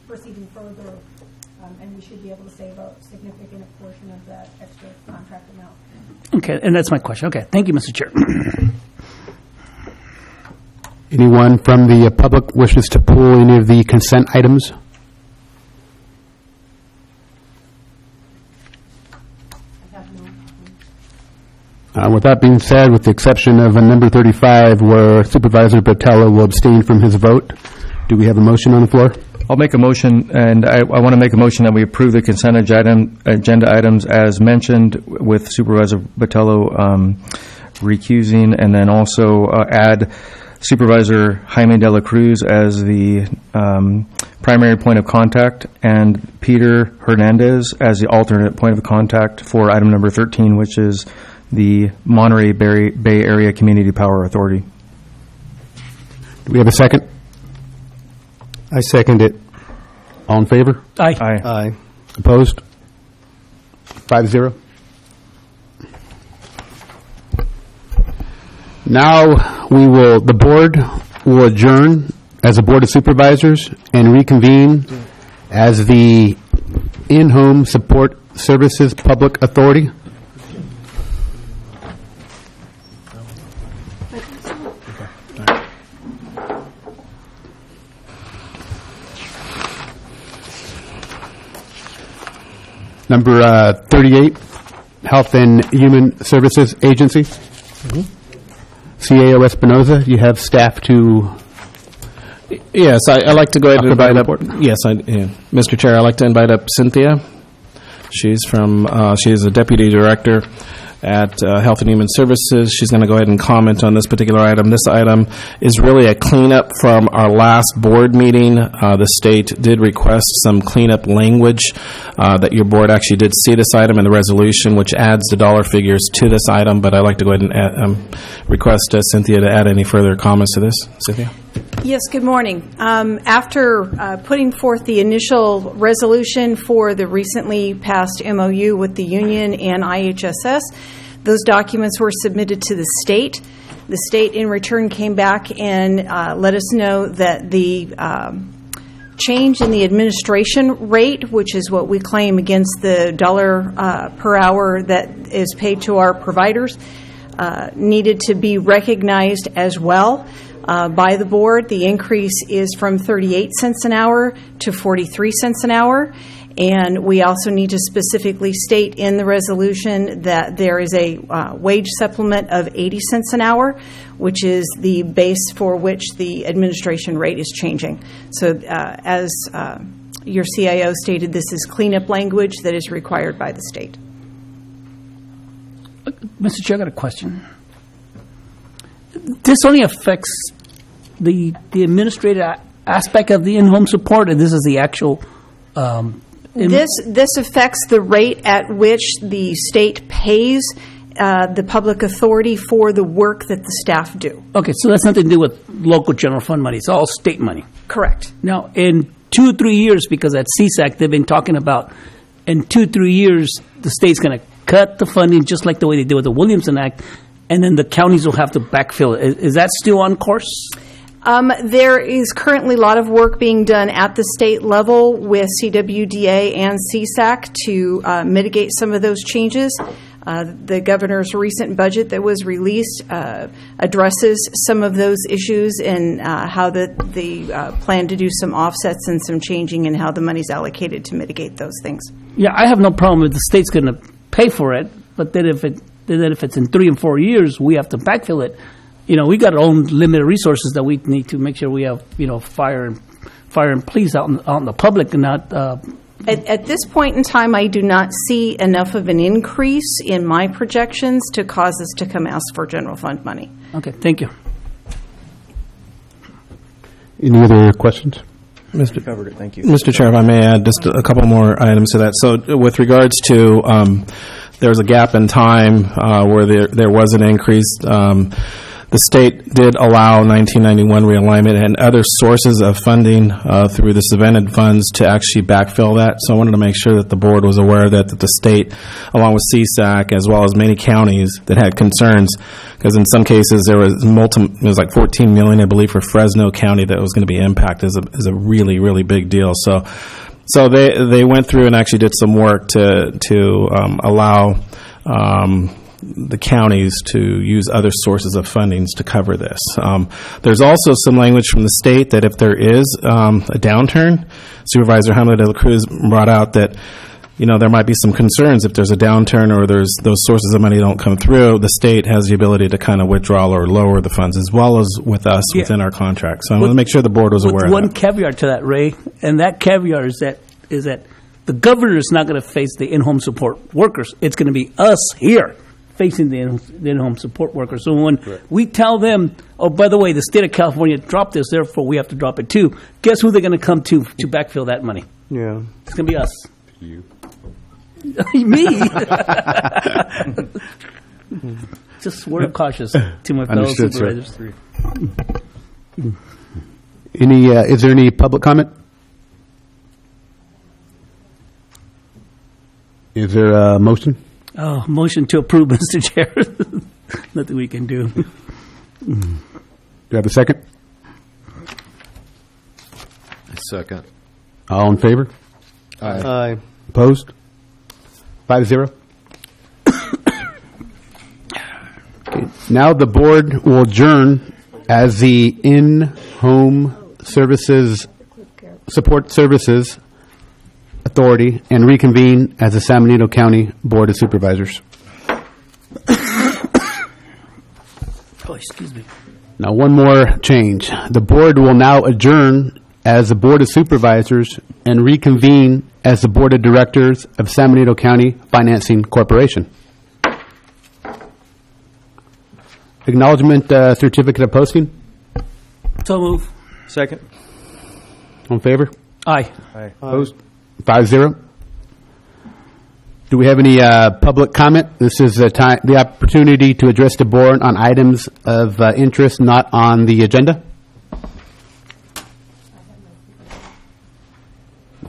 proceeding further, and we should be able to save a significant portion of that extra contract amount. Okay, and that's my question. Okay, thank you, Mr. Chair. Anyone from the public wishes to pull any of the consent items? With that being said, with the exception of number 35, where Supervisor Bertello will abstain from his vote, do we have a motion on the floor? I'll make a motion, and I want to make a motion that we approve the consent agenda items as mentioned, with Supervisor Bertello recusing, and then also add Supervisor Jaime de la Cruz as the primary point of contact, and Peter Hernandez as the alternate point of contact for item number 13, which is the Monterey Bay Area Community Power Authority. Do we have a second? I second it. All in favor? Aye. Aye. Opposed? 5-0. Now the board will adjourn as a Board of Supervisors and reconvene as the In-Home Support Services Public Authority. Number 38, Health and Human Services Agency. CAO Espinoza, you have staff to... Yes, I'd like to go ahead and Talk about invite up. report. Yes, Mr. Chair, I'd like to invite up Cynthia. She's a deputy director at Health and Human Services. She's going to go ahead and comment on this particular item. This item is really a cleanup from our last board meeting. The state did request some cleanup language that your board actually did see this item in the resolution, which adds the dollar figures to this item. But I'd like to go ahead and request Cynthia to add any further comments to this. Cynthia? Yes, good morning. After putting forth the initial resolution for the recently passed MOU with the union and IHSS, those documents were submitted to the state. The state, in return, came back and let us know that the change in the administration rate, which is what we claim against the dollar per hour that is paid to our providers, needed to be recognized as well. By the board. The increase is from 38 cents an hour to 43 cents an hour. And we also need to specifically state in the resolution that there is a wage supplement of 80 cents an hour, which is the base for which the administration rate is changing. So as your CIO stated, this is cleanup language that is required by the state. Mr. Chair, I got a question. This only affects the administrative aspect of the in-home support, and this is the actual... This affects the rate at which the state pays the public authority for the work that the staff do. Okay, so that's nothing to do with local general fund money. It's all state money. Correct. Now, in 2 or 3 years, because at CSAC they've been talking about, in 2 or 3 years, the state's going to cut the funding just like the way they did with the Williamson Act, and then the counties will have to backfill it. Is that still on course? There is currently a lot of work being done at the state level with CWDA and CSAC to mitigate some of those changes. The governor's recent budget that was released addresses some of those issues and how they plan to do some offsets and some changing in how the money's allocated to mitigate those things. Yeah, I have no problem if the state's going to pay for it, but then if it's in 3 and 4 years, we have to backfill it. You know, we got our own limited resources that we need to make sure we have, fire and police out in the public and not. At this point in time, I do not see enough of an increase in my projections to cause us to come ask for general fund money. Okay, thank you. Any other questions? Mr. Covered it. Thank you. Mr. Chair, if I may add just a couple more items to that. So with regards to there was a gap in time where there was an increase. The state did allow 1991 realignment and other sources of funding through the subvented funds to actually backfill that. So I wanted to make sure that the board was aware that the state, along with CSAC, as well as many counties that had concerns, because in some cases there was like $14 million, I believe, for Fresno County that was going to be impacted is a really, really big deal. So they went through and actually did some work to allow the counties to use other sources of fundings to cover this. There's also some language from the state that if there is a downturn, Supervisor Hamlet de la Cruz brought out that there might be some concerns if there's a downturn or there's those sources of money don't come through. The state has the ability to kind of withdraw or lower the funds as well as with us within our contract. So I want to make sure the board was aware of that. One caveat to that, Ray, and that caveat is that the governor is not going to face the in-home support workers. It's going to be us here facing the in-home support workers. So when we tell them, oh, by the way, the state of California dropped this, therefore we have to drop it too, guess who they're going to come to backfill that money? Yeah. It's going to be us. You. Me? Just word of cautious to my fellow supervisors. Is there any public comment? Is there a motion? Oh, motion to approve, Mr. Chair. Nothing we can do. Do you have a second? Second. All in favor? Aye. Opposed? 5-0. Okay. Now the board will adjourn as the in-home services support services authority and reconvene as the San Benito County Board of Supervisors. Oh, excuse me. Now, one more change. The board will now adjourn as the Board of Supervisors and reconvene as the Board of Directors of San Benito County Financing Corporation. Acknowledgement certificate of posting. So move. Second. All in favor? Aye. Aye. Opposed? 5-0. Do we have any public comment? This is the opportunity to address the board on items of interest not on the agenda.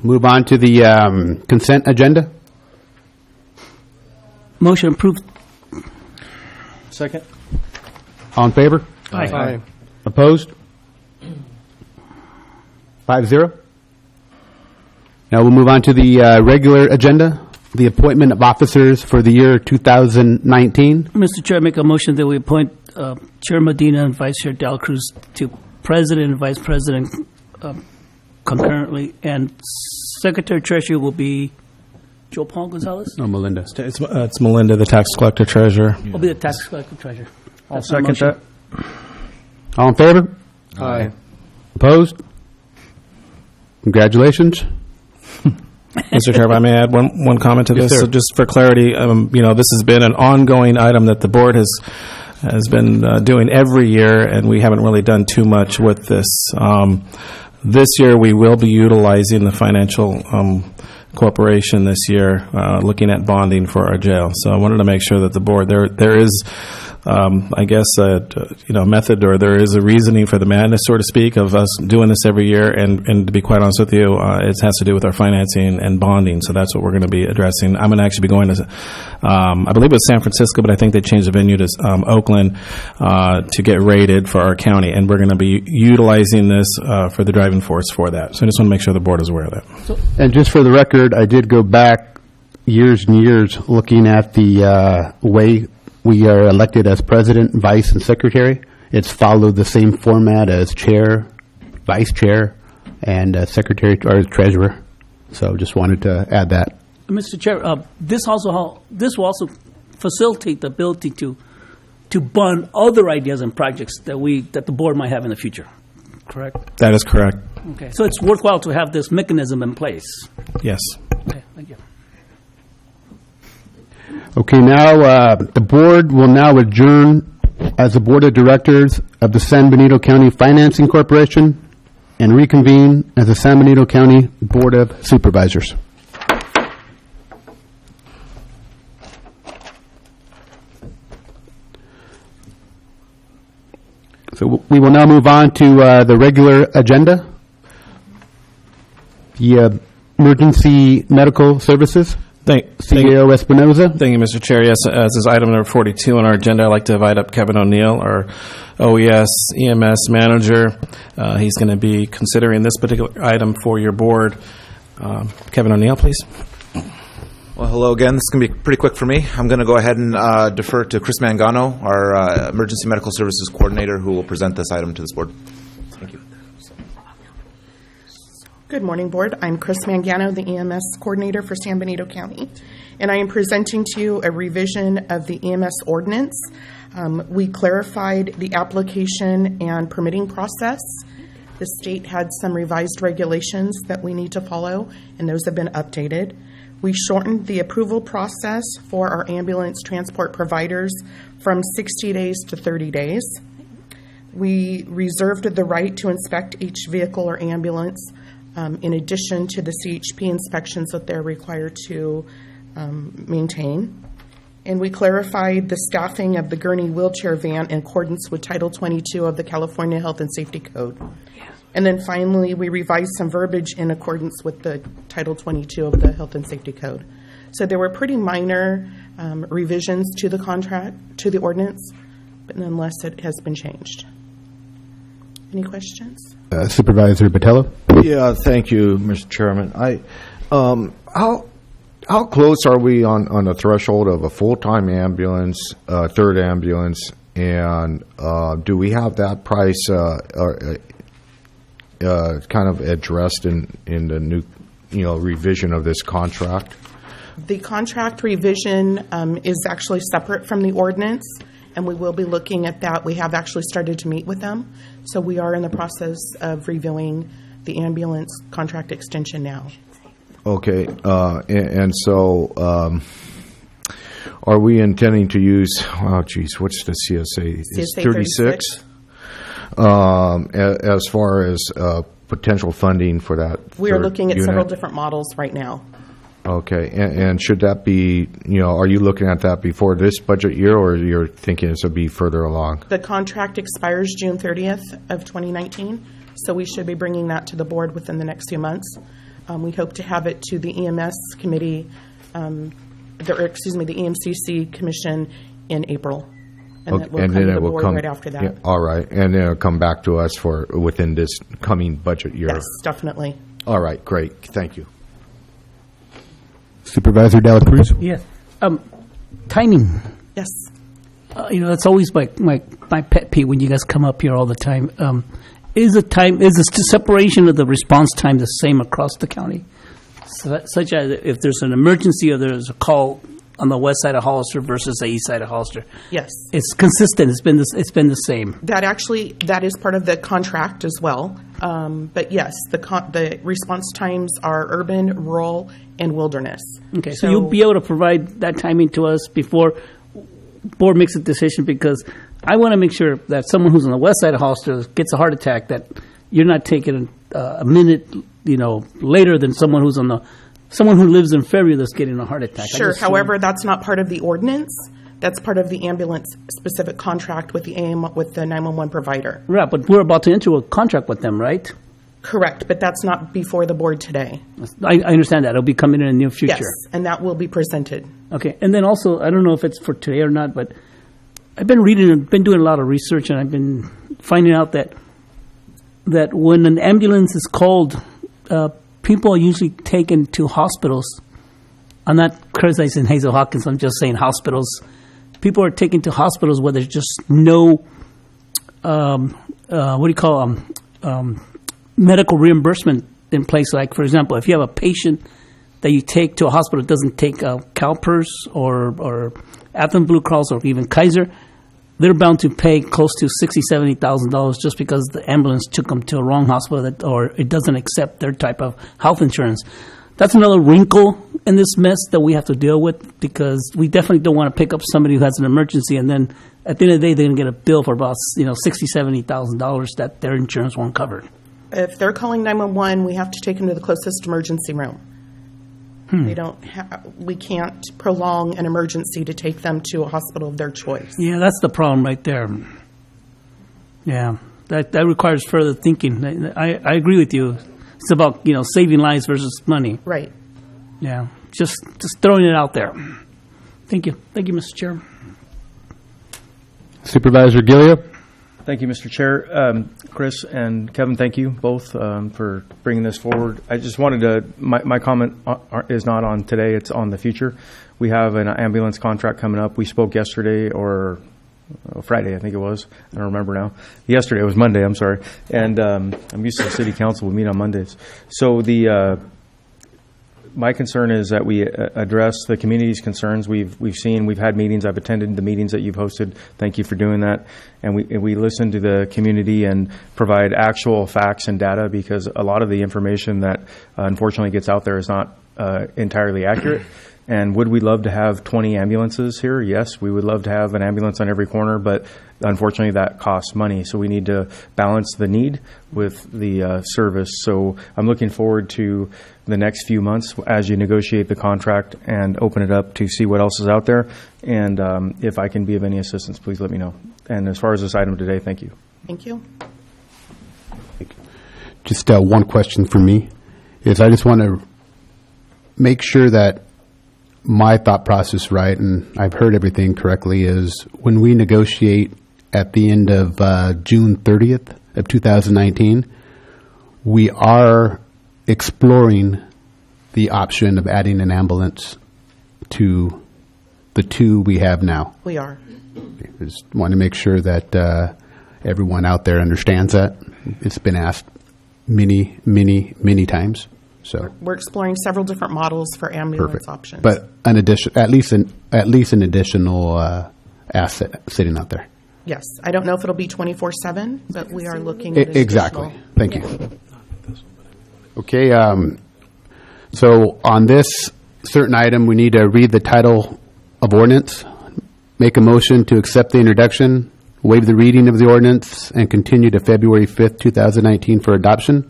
Move on to the consent agenda. Motion approved. Second. All in favor? Aye. Opposed? 5-0. Now we'll move on to the regular agenda, the appointment of officers for the year 2019. Mr. Chair, I make a motion that we appoint Chair Medina and Vice Chair Del Cruz to President and Vice President concurrently, and Secretary Treasurer will be Joe Paul Gonzalez? No, Melinda. It's Melinda, the tax collector treasurer. Will be the tax collector treasurer. I'll That's my second motion. that. All in favor? Aye. Opposed? Congratulations. Mr. Chair, if I may add one comment to Yes, this, sir. so just for clarity, this has been an ongoing item that the board has been doing every year, and we haven't really done too much with this. This year, we will be utilizing the financial corporation this year, looking at bonding for our jail. So I wanted to make sure that the board, there is, I guess, a method, or there is a reasoning for the madness, so to speak, of us doing this every year. And to be quite honest with you, it has to do with our financing and bonding. So that's what we're going to be addressing. I'm going to actually be going to, I believe it was San Francisco, but I think they changed the venue to Oakland to get rated for our county. And we're going to be utilizing this for the driving force for that. So I just want to make sure the board is aware of that. And just for the record, I did go back years and years looking at the way we are elected as president, vice, and secretary. It's followed the same format as chair, vice chair, and secretary or treasurer. So just wanted to add that. Mr. Chair, this will also facilitate the ability to bond other ideas and projects that the board might have in the future. Correct? That is correct. Okay. So it's worthwhile to have this mechanism in place. Yes. Okay. Thank you. Okay, now the board will now adjourn as the Board of Directors of the San Benito County Financing Corporation and reconvene as the San Benito County Board of Supervisors. So we will now move on to the regular agenda, the emergency medical services. CEO Espinoza. Thank you, Mr. Chair. Yes, as is item number 42 on our agenda, I'd like to invite up Kevin O'Neill, our OES EMS manager. He's going to be considering this particular item for your board. Kevin O'Neill, please. Well, hello again. This is going to be pretty quick for me. I'm going to go ahead and defer to Chris Mangano, our Emergency Medical Services Coordinator, who will present this item to this board. Thank you. Good morning, Board. I'm Chris Mangano, the EMS Coordinator for San Benito County, and I am presenting to you a revision of the EMS ordinance. We clarified the application and permitting process. The state had some revised regulations that we need to follow, and those have been updated. We shortened the approval process for our ambulance transport providers from 60 days to 30 days. We reserved the right to inspect each vehicle or ambulance in addition to the CHP inspections that they're required to maintain. And we clarified the staffing of the gurney wheelchair van in accordance with Title 22 of the California Health and Safety Code. And then finally, we revised some verbiage in accordance with the Title 22 of the Health and Safety Code. So there were pretty minor revisions to the contract, to the ordinance, but nonetheless, it has been changed. Any questions? Supervisor Botello. Yeah, thank you, Mr. Chairman. How close are we on the threshold of a full-time ambulance, third ambulance, and do we have that price kind of addressed in the new, revision of this contract? The contract revision is actually separate from the ordinance, and we will be looking at that. We have actually started to meet with them, so we are in the process of reviewing the ambulance contract extension now. Okay, and so are we intending to use, oh geez, what's the CSA? It's CSA 36. As far as potential funding for that? We are looking at unit? several different models right now. Okay, and should that be, are you looking at that before this budget year, or you're thinking this will be further along? The contract expires June 30th of 2019, so we should be bringing that to the board within the next few months. We hope to have it to the EMS committee, the EMCC commission in April. And that will come to the board right after that. Yeah, all right, and then it'll come back to us within this coming budget year. Yes, definitely. All right, great, thank you. Supervisor Dela Cruz. Yes. Timing. Yes. That's always my pet peeve when you guys come up here all the time. Is the separation of the response time the same across the county? Such as if there's an emergency or there's a call on the west side of Hollister versus the east side of Hollister. Yes. It's consistent. It's been the same. That is part of the contract as well. But yes, the response times are urban, rural, and wilderness. Okay, so you'll be able to provide that timing to us before board makes a decision, because I want to make sure that someone who's on the west side of Hollister gets a heart attack, that you're not taking a minute, later than someone who lives in Fairview that's getting a heart attack. Sure. However, that's not part of the ordinance. That's part of the ambulance-specific contract with the 911 provider. Right, but we're about to enter a contract with them, right? Correct, but that's not before the board today. I understand that. It'll be coming in the near future. Yes, and that will be presented. Okay, and then also, I don't know if it's for today or not, but I've been reading and been doing a lot of research, and I've been finding out that when an ambulance is called, people are usually taken to hospitals. I'm not criticizing Hazel Hawkins. I'm just saying hospitals. People are taken to hospitals where there's just no, medical reimbursement in place. Like, for example, if you have a patient that you take to a hospital that doesn't take CalPERS or Anthem Blue Cross or even Kaiser, they're bound to pay close to $60,000, $70,000 just because the ambulance took them to a wrong hospital or it doesn't accept their type of health insurance. That's another wrinkle in this mess that we have to deal with, because we definitely don't want to pick up somebody who has an emergency and then at the end of the day they're going to get a bill for about $60,000, $70,000 that their insurance won't cover. If they're calling 911, we have to take them to the closest emergency room. We can't prolong an emergency to take them to a hospital of their choice. Yeah, that's the problem right there. Yeah, that requires further thinking. I agree with you. It's about saving lives versus money. Right. Yeah, just throwing it out there. Thank you, Mr. Chair. Supervisor Gilia. Thank you, Mr. Chair. Chris and Kevin, thank you both for bringing this forward. I just wanted to, my comment is not on today, it's on the future. We have an ambulance contract coming up. We spoke yesterday or Friday, I think it was. I don't remember now. Yesterday, it was Monday, I'm sorry. And I'm used to the city council, we meet on Mondays. So my concern is that we address the community's concerns. We've had meetings. I've attended the meetings that you've hosted. Thank you for doing that. And we listen to the community and provide actual facts and data, because a lot of the information that unfortunately gets out there is not entirely accurate. And would we love to have 20 ambulances here? Yes, we would love to have an ambulance on every corner, but unfortunately that costs money. So we need to balance the need with the service. So I'm looking forward to the next few months as you negotiate the contract and open it up to see what else is out there. And if I can be of any assistance, please let me know. And as far as this item today, thank you. Thank you. Just one question for me is I just want to make sure that my thought process right, and I've heard everything correctly, is when we negotiate at the end of June 30th of 2019, we are exploring the option of adding an ambulance to the two we have now. We are. I just want to make sure that everyone out there understands that. It's been asked many, many, many times. So we're exploring several different models for ambulance options. But at least an additional asset sitting out there. Yes, I don't know if it'll be 24/7, but we are looking at Exactly. additional- Thank you. Okay, so on this certain item, we need to read the title of ordinance, make a motion to accept the introduction, waive the reading of the ordinance, and continue to February 5th, 2019 for adoption.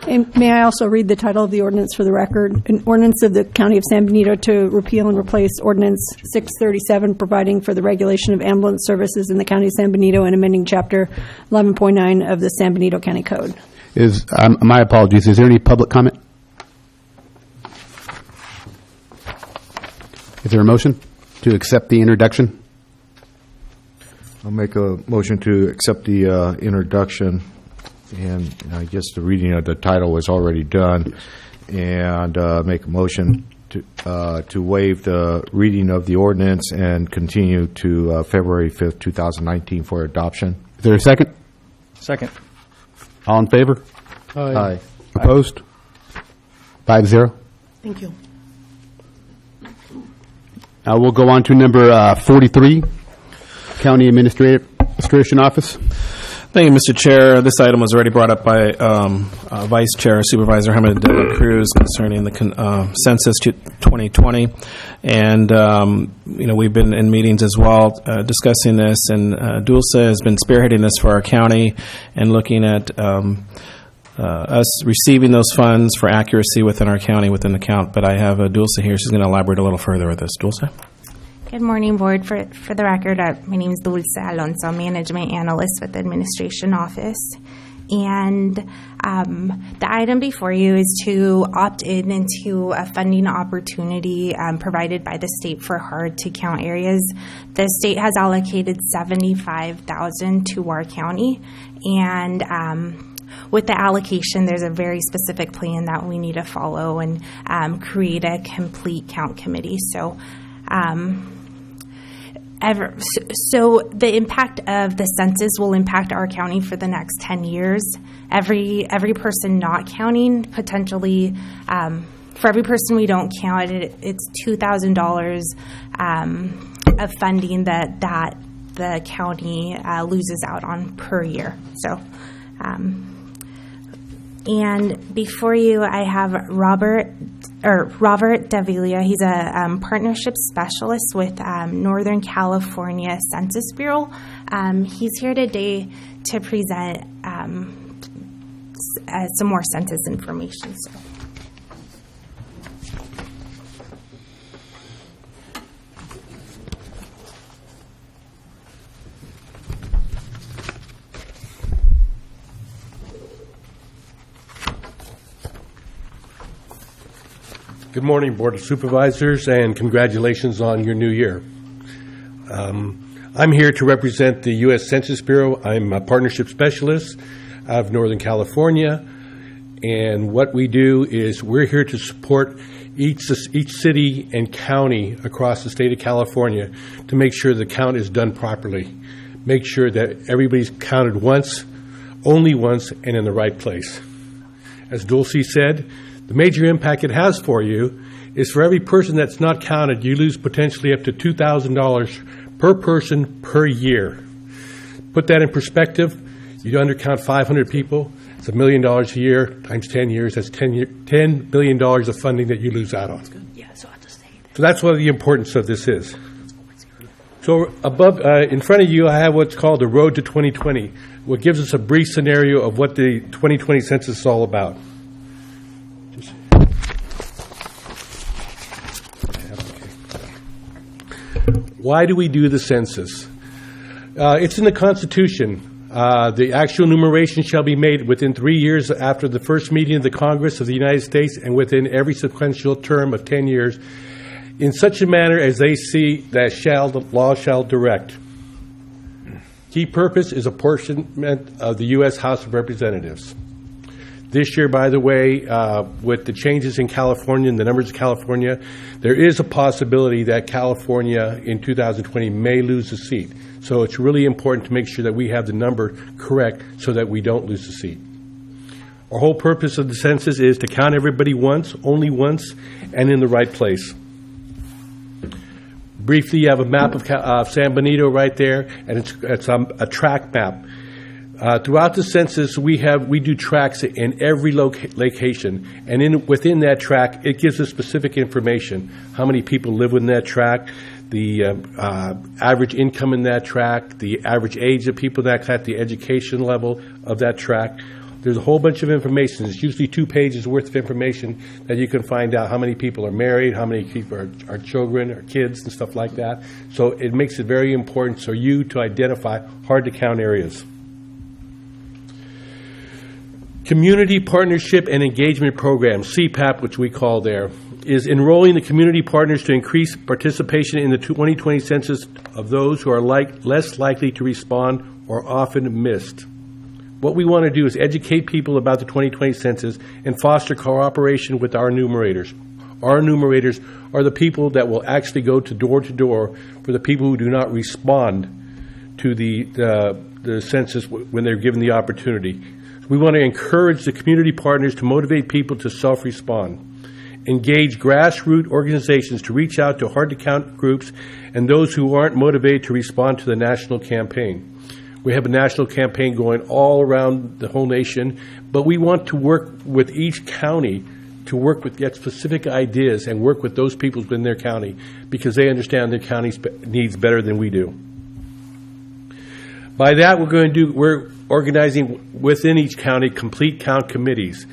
And may I also read the title of the ordinance for the record? An ordinance of the County of San Benito to repeal and replace Ordinance 637, providing for the regulation of ambulance services in the County of San Benito and amending Chapter 11.9 of the San Benito County Code. My apologies, is there any public comment? Is there a motion to accept the introduction? I'll make a motion to accept the introduction, and I guess the reading of the title was already done, and make a motion to waive the reading of the ordinance and continue to February 5th, 2019 for adoption. Is there a second? Second. All in favor? Aye. Opposed? 5-0. Thank you. Now we'll go on to number 43, County Administration Office. Thank you, Mr. Chair. This item was already brought up by Vice Chair Supervisor Hamid de la Cruz concerning the Census 2020. And, we've been in meetings as well discussing this. And Dulce has been spearheading this for our county and looking at us receiving those funds for accuracy within our county, within the count. But I have Dulce here. She's going to elaborate a little further with this. Dulce? Good morning, Board. For the record, my name is Dulce Alonso, Management Analyst with the Administration Office. And the item before you is to opt in into a funding opportunity provided by the state for hard-to-count areas. The state has allocated $75,000 to our county, and with the allocation, there's a very specific plan that we need to follow and create a complete count committee. So the impact of the census will impact our county for the next 10 years. Every person not counting, potentially, for every person we don't count, it's $2,000 of funding that the county loses out on per year. So, and before you, I have Robert Davila. He's a partnership specialist with Northern California Census Bureau. He's here today to present some more census information. So. Good morning, Board of Supervisors, and congratulations on your new year. I'm here to represent the U.S. Census Bureau. I'm a partnership specialist out of Northern California, and what we do is we're here to support each city and county across the state of California to make sure the count is done properly, make sure that everybody's counted once, only once, and in the right place. As Dulce said, the major impact it has for you is for every person that's not counted, you lose potentially up to $2,000 per person per year. Put that in perspective, you undercount 500 people, it's $1 million a year, times 10 years, that's $10 billion of funding that you lose out on. So that's what the importance of this is. So above, in front of you, I have what's called the Road to 2020, what gives us a brief scenario of what the 2020 census is all about. Why do we do the census? It's in the Constitution. The actual enumeration shall be made within 3 years after the first meeting of the Congress of the United States and within every sequential term of 10 years, in such a manner as they see that the law shall direct. Key purpose is apportionment of the U.S. House of Representatives. This year, by the way, with the changes in California and the numbers of California, there is a possibility that California in 2020 may lose a seat. So it's really important to make sure that we have the number correct so that we don't lose a seat. Our whole purpose of the census is to count everybody once, only once, and in the right place. Briefly, you have a map of San Benito right there, and it's a track map. Throughout the census, we do tracks in every location, and within that track, it gives us specific information: how many people live within that track, the average income in that track, the average age of people in that track, the education level of that track. There's a whole bunch of information. It's usually 2 pages worth of information that you can find out how many people are married, how many people are children or kids and stuff like that. So it makes it very important for you to identify hard-to-count areas. Community Partnership and Engagement Program, CPAP, which we call there, is enrolling the community partners to increase participation in the 2020 census of those who are less likely to respond or often missed. What we want to do is educate people about the 2020 census and foster cooperation with our enumerators. Our enumerators are the people that will actually go to door for the people who do not respond to the census when they're given the opportunity. We want to encourage the community partners to motivate people to self-respond. Engage grassroots organizations to reach out to hard-to-count groups and those who aren't motivated to respond to the national campaign. We have a national campaign going all around the whole nation, but we want to work with each county to work with get specific ideas and work with those people within their county because they understand their county's needs better than we do. By that, we're organizing within each county complete count committees.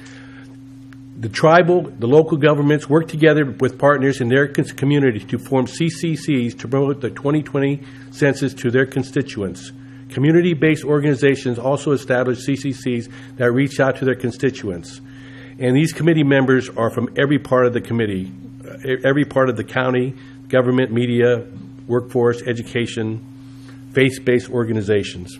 The local governments work together with partners in their community to form CCCs to promote the 2020 census to their constituents. Community-based organizations also establish CCCs that reach out to their constituents. And these committee members are from every part of the committee, every part of the county, government, media, workforce, education, faith-based organizations.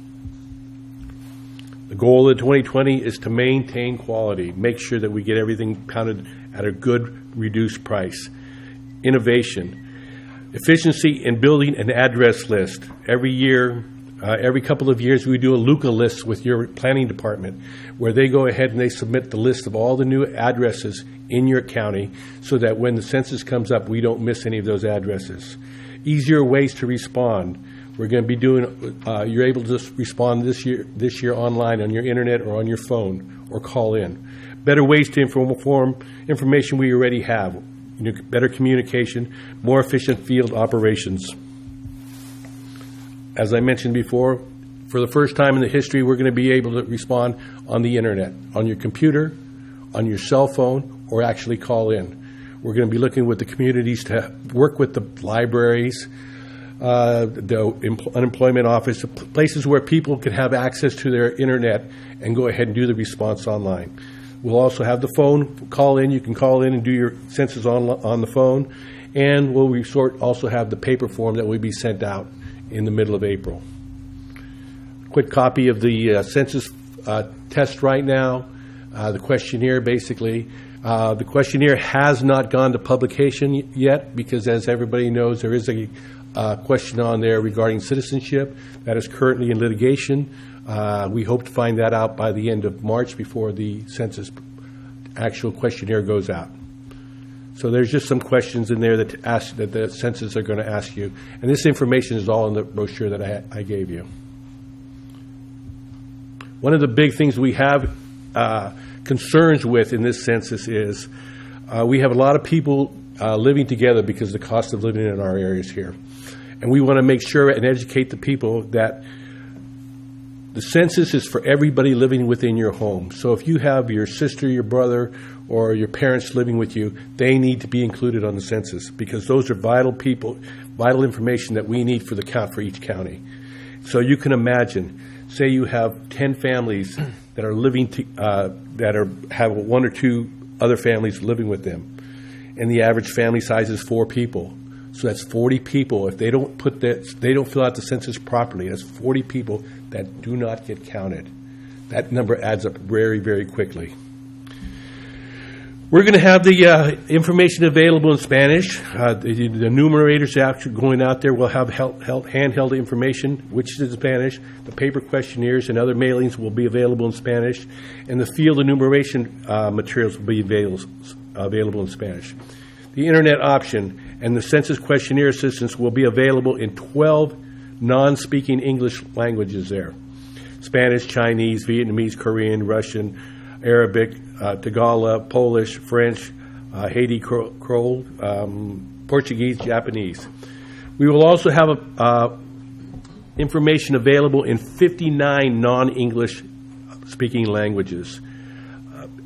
The goal of 2020 is to maintain quality, make sure that we get everything counted at a good, reduced price. Innovation, efficiency in building an address list. Every couple of years, we do a LUCA list with your planning department, where they go ahead and they submit the list of all the new addresses in your county so that when the census comes up, we don't miss any of those addresses. Easier ways to respond. We're going to be doing, you're able to just respond this year online on your internet or on your phone or call in. Better ways to inform information we already have. Better communication, more efficient field operations. As I mentioned before, for the first time in the history, we're going to be able to respond on the internet, on your computer, on your cell phone, or actually call in. We're going to be looking with the communities to work with the libraries, the unemployment office, places where people can have access to their internet and go ahead and do the response online. We'll also have the phone call in. You can call in and do your census on the phone. And we'll also have the paper form that will be sent out in the middle of April. Quick copy of the census test right now. The questionnaire, basically. The questionnaire has not gone to publication yet because, as everybody knows, there is a question on there regarding citizenship that is currently in litigation. We hope to find that out by the end of March before the census actual questionnaire goes out. So there's just some questions in there that the census are going to ask you. And this information is all in the brochure that I gave you. One of the big things we have concerns with in this census is we have a lot of people living together because of the cost of living in our areas here. And we want to make sure and educate the people that the census is for everybody living within your home. So if you have your sister, your brother, or your parents living with you, they need to be included on the census because those are vital people, vital information that we need for the count for each county. So you can imagine, say you have 10 families that are living have one or two other families living with them, and the average family size is 4 people. So that's 40 people. If they don't fill out the census properly, that's 40 people that do not get counted. That number adds up very, very quickly. We're going to have the information available in Spanish. The enumerators actually going out there will have handheld information, which is in Spanish. The paper questionnaires and other mailings will be available in Spanish. And the field enumeration materials will be available in Spanish. the internet option, and the census questionnaire assistance will be available in 12 non-speaking English languages there. Spanish, Chinese, Vietnamese, Korean, Russian, Arabic, Tagalog, Polish, French, Haiti Creole, Portuguese, Japanese. We will also have information available in 59 non-English speaking languages.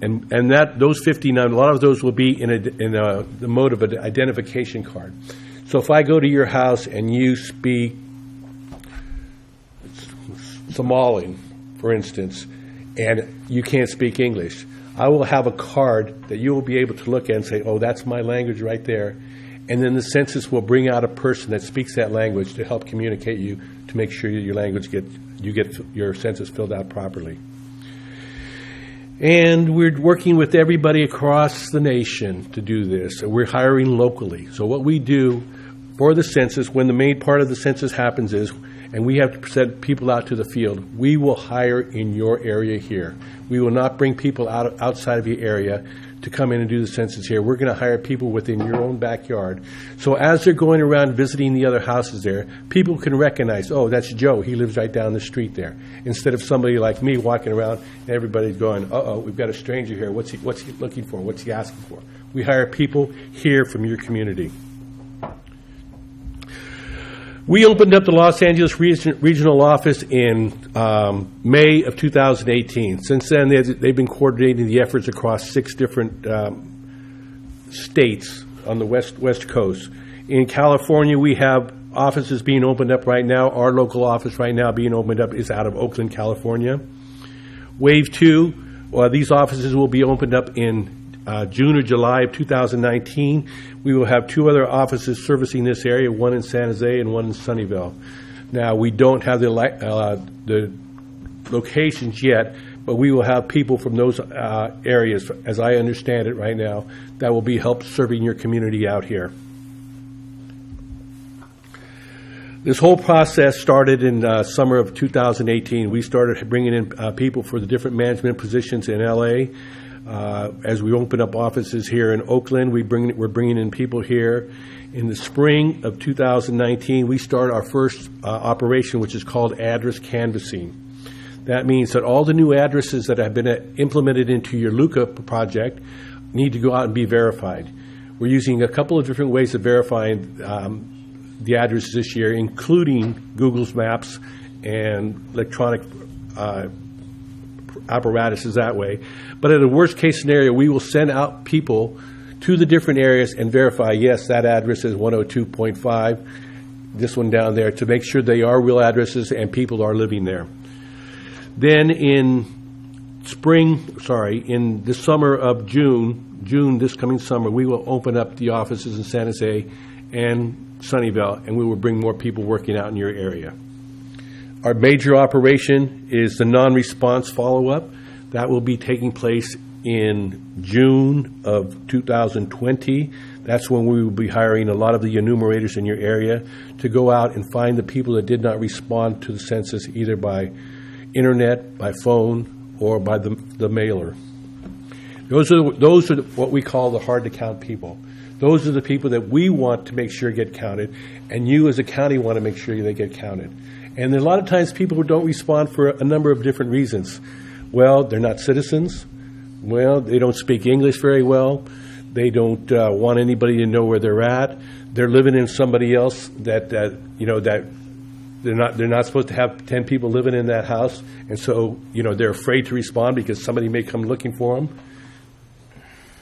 And those 59, a lot of those will be in the mode of an identification card. So if I go to your house and you speak Somali, for instance, and you can't speak English, I will have a card that you will be able to look at and say, oh, that's my language right there. And then the census will bring out a person that speaks that language to help communicate you to make sure your language get your census filled out properly. And we're working with everybody across the nation to do this. We're hiring locally. So what we do for the census, when the main part of the census happens is, and we have to send people out to the field, we will hire in your area here. We will not bring people outside of your area to come in and do the census here. We're going to hire people within your own backyard. So as they're going around visiting the other houses there, people can recognize, oh, that's Joe. He lives right down the street there. Instead of somebody like me walking around and everybody's going, uh-oh, we've got a stranger here. What's he looking for? What's he asking for? We hire people here from your community. We opened up the Los Angeles regional office in May of 2018. Since then, they've been coordinating the efforts across 6 different states on the West Coast. In California, we have offices being opened up right now. Our local office right now being opened up is out of Oakland, California. Wave 2, these offices will be opened up in June or July of 2019. We will have 2 other offices servicing this area, one in San Jose and one in Sunnyvale. Now, we don't have the locations yet, but we will have people from those areas, as I understand it right now, that will be help serving your community out here. This whole process started in summer of 2018. We started bringing in people for the different management positions in L.A., as we open up offices here in Oakland, we're bringing in people here. In the spring of 2019, we start our first operation, which is called address canvassing. That means that all the new addresses that have been implemented into your LUCA project need to go out and be verified. We're using a couple of different ways of verifying the addresses this year, including Google's Maps and electronic apparatuses that way. But in a worst case scenario, we will send out people to the different areas and verify, yes, that address is 102.5, this one down there, to make sure they are real addresses and people are living there. Then in the summer of June, this coming summer, we will open up the offices in San Jose and Sunnyvale, and we will bring more people working out in your area. Our major operation is the non-response follow-up. That will be taking place in June of 2020. That's when we will be hiring a lot of the enumerators in your area to go out and find the people that did not respond to the census, either by internet, by phone, or by the mailer. Those are what we call the hard-to-count people. Those are the people that we want to make sure get counted, and you as a county want to make sure they get counted. And a lot of times people who don't respond for a number of different reasons. Well, they're not citizens. Well, they don't speak English very well. They don't want anybody to know where they're at. They're living in somebody else that they're not supposed to have 10 people living in that house, and so they're afraid to respond because somebody may come looking for them.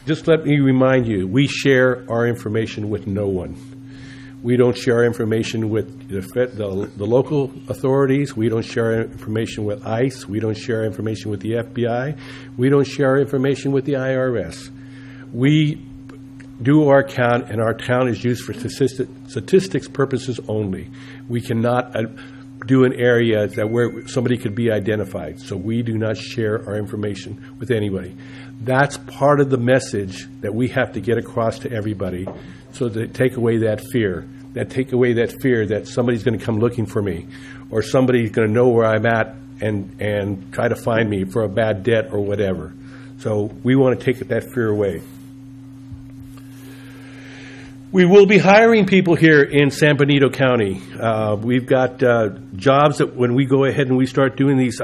Just let me remind you, we share our information with no one. We don't share our information with the local authorities. We don't share our information with ICE. We don't share our information with the FBI. We don't share our information with the IRS. We do our count, and our count is used for statistics purposes only. We cannot do an area where somebody could be identified. So we do not share our information with anybody. That's part of the message that we have to get across to everybody, so that take away that fear. Take away that fear that somebody's going to come looking for me, or somebody's going to know where I'm at and try to find me for a bad debt or whatever. So we want to take that fear away. We will be hiring people here in San Benito County. We've got jobs that when we go ahead and we start doing these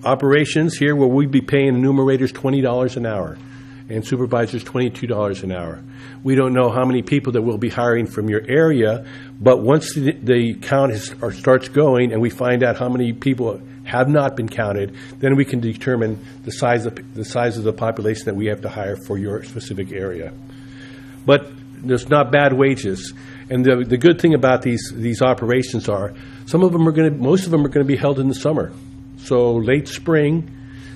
operations here, where we'd be paying enumerators $20 an hour and supervisors $22 an hour. We don't know how many people that we'll be hiring from your area, but once the count starts going and we find out how many people have not been counted, then we can determine the size of the population that we have to hire for your specific area. But there's not bad wages, and the good thing about these operations are most of them are going to be held in the summer, so late spring.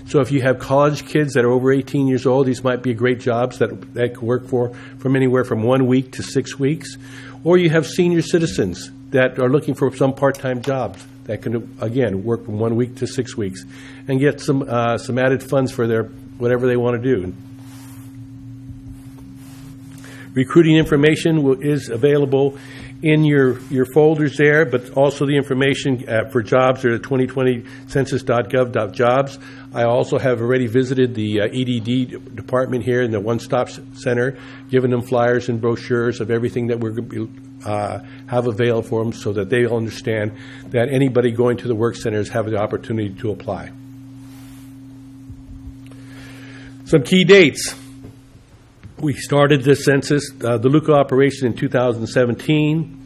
So if you have college kids that are over 18 years old, these might be great jobs that could work from anywhere from 1 week to 6 weeks. Or you have senior citizens that are looking for some part-time jobs that can, again, work from 1 week to 6 weeks and get some added funds for their whatever they want to do. Recruiting information is available in your folders there, but also the information for jobs are at 2020 census.gov.jobs. I also have already visited the EDD department here in the one-stop center, giving them flyers and brochures of everything that we're going to have available for them so that they'll understand that anybody going to the work centers have the opportunity to apply. Some key dates. We started this census, the LUCA operation in 2017.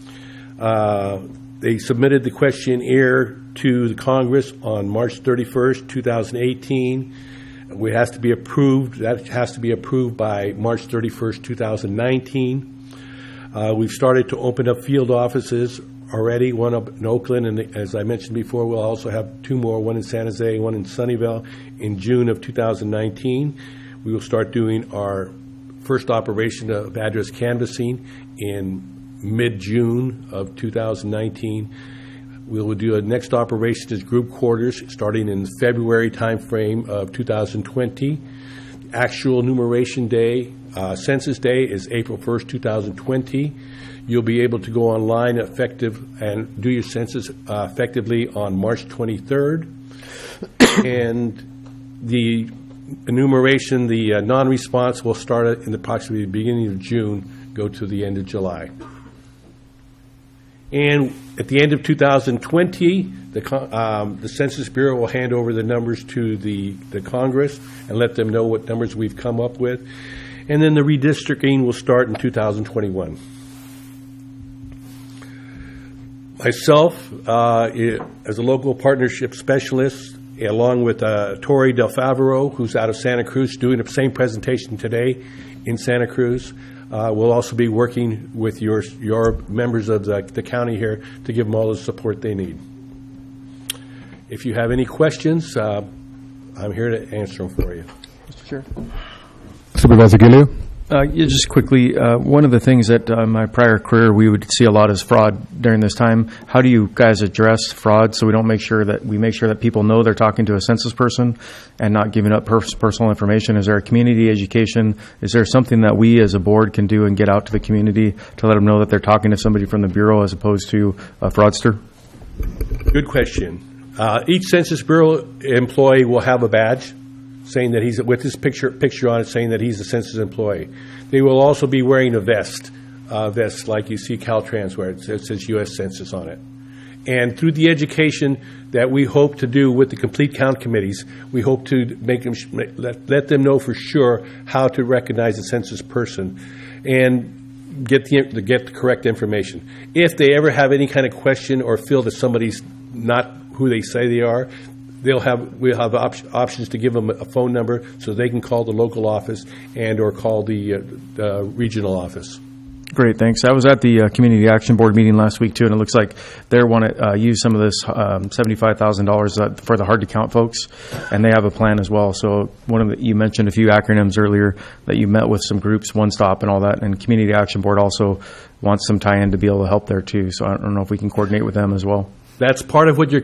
They submitted the questionnaire to the Congress on March 31st, 2018. It has to be approved. That has to be approved by March 31st, 2019. We've started to open up field offices already, one up in Oakland, and as I mentioned before, we'll also have 2 more, one in San Jose, one in Sunnyvale in June of 2019. We will start doing our first operation of address canvassing in mid-June of 2019. We will do a next operation as group quarters starting in the February timeframe of 2020. Actual enumeration day, census day is April 1st, 2020. You'll be able to go online and do your census effectively on March 23rd. And the enumeration, the non-response will start in approximately the beginning of June, go to the end of July. And at the end of 2020, the Census Bureau will hand over the numbers to the Congress and let them know what numbers we've come up with. And then the redistricting will start in 2021. Myself, as a local partnership specialist, along with Tori Del Favero, who's out of Santa Cruz, doing the same presentation today in Santa Cruz. We'll also be working with your members of the county here to give them all the support they need. If you have any questions, I'm here to answer them for you. Mr. Chair. Supervisor Gilliu? Just quickly, one of the things that in my prior career we would see a lot is fraud during this time. How do you guys address fraud so we make sure that people know they're talking to a census person and not giving up personal information? Is there a community education? Is there something that we as a board can do and get out to the community to let them know that they're talking to somebody from the Bureau as opposed to a fraudster? Good question. Each Census Bureau employee will have a badge saying that he's with his picture on it, saying that he's a census employee. They will also be wearing a vest like you see Caltrans wear. It says U.S. Census on it. And through the education that we hope to do with the complete count committees, we hope to make them let them know for sure how to recognize a census person and get the correct information. If they ever have any kind of question or feel that somebody's not who they say they are, we'll have options to give them a phone number so they can call the local office and or call the regional office. Great, thanks. I was at the Community Action Board meeting last week, too, and it looks like they want to use some of this $75,000 for the hard-to-count folks, and they have a plan as well. So you mentioned a few acronyms earlier that you met with some groups, One Stop and all that, and Community Action Board also wants some tie-in to be able to help there, too. So I don't know if we can coordinate with them as well. That's part of what your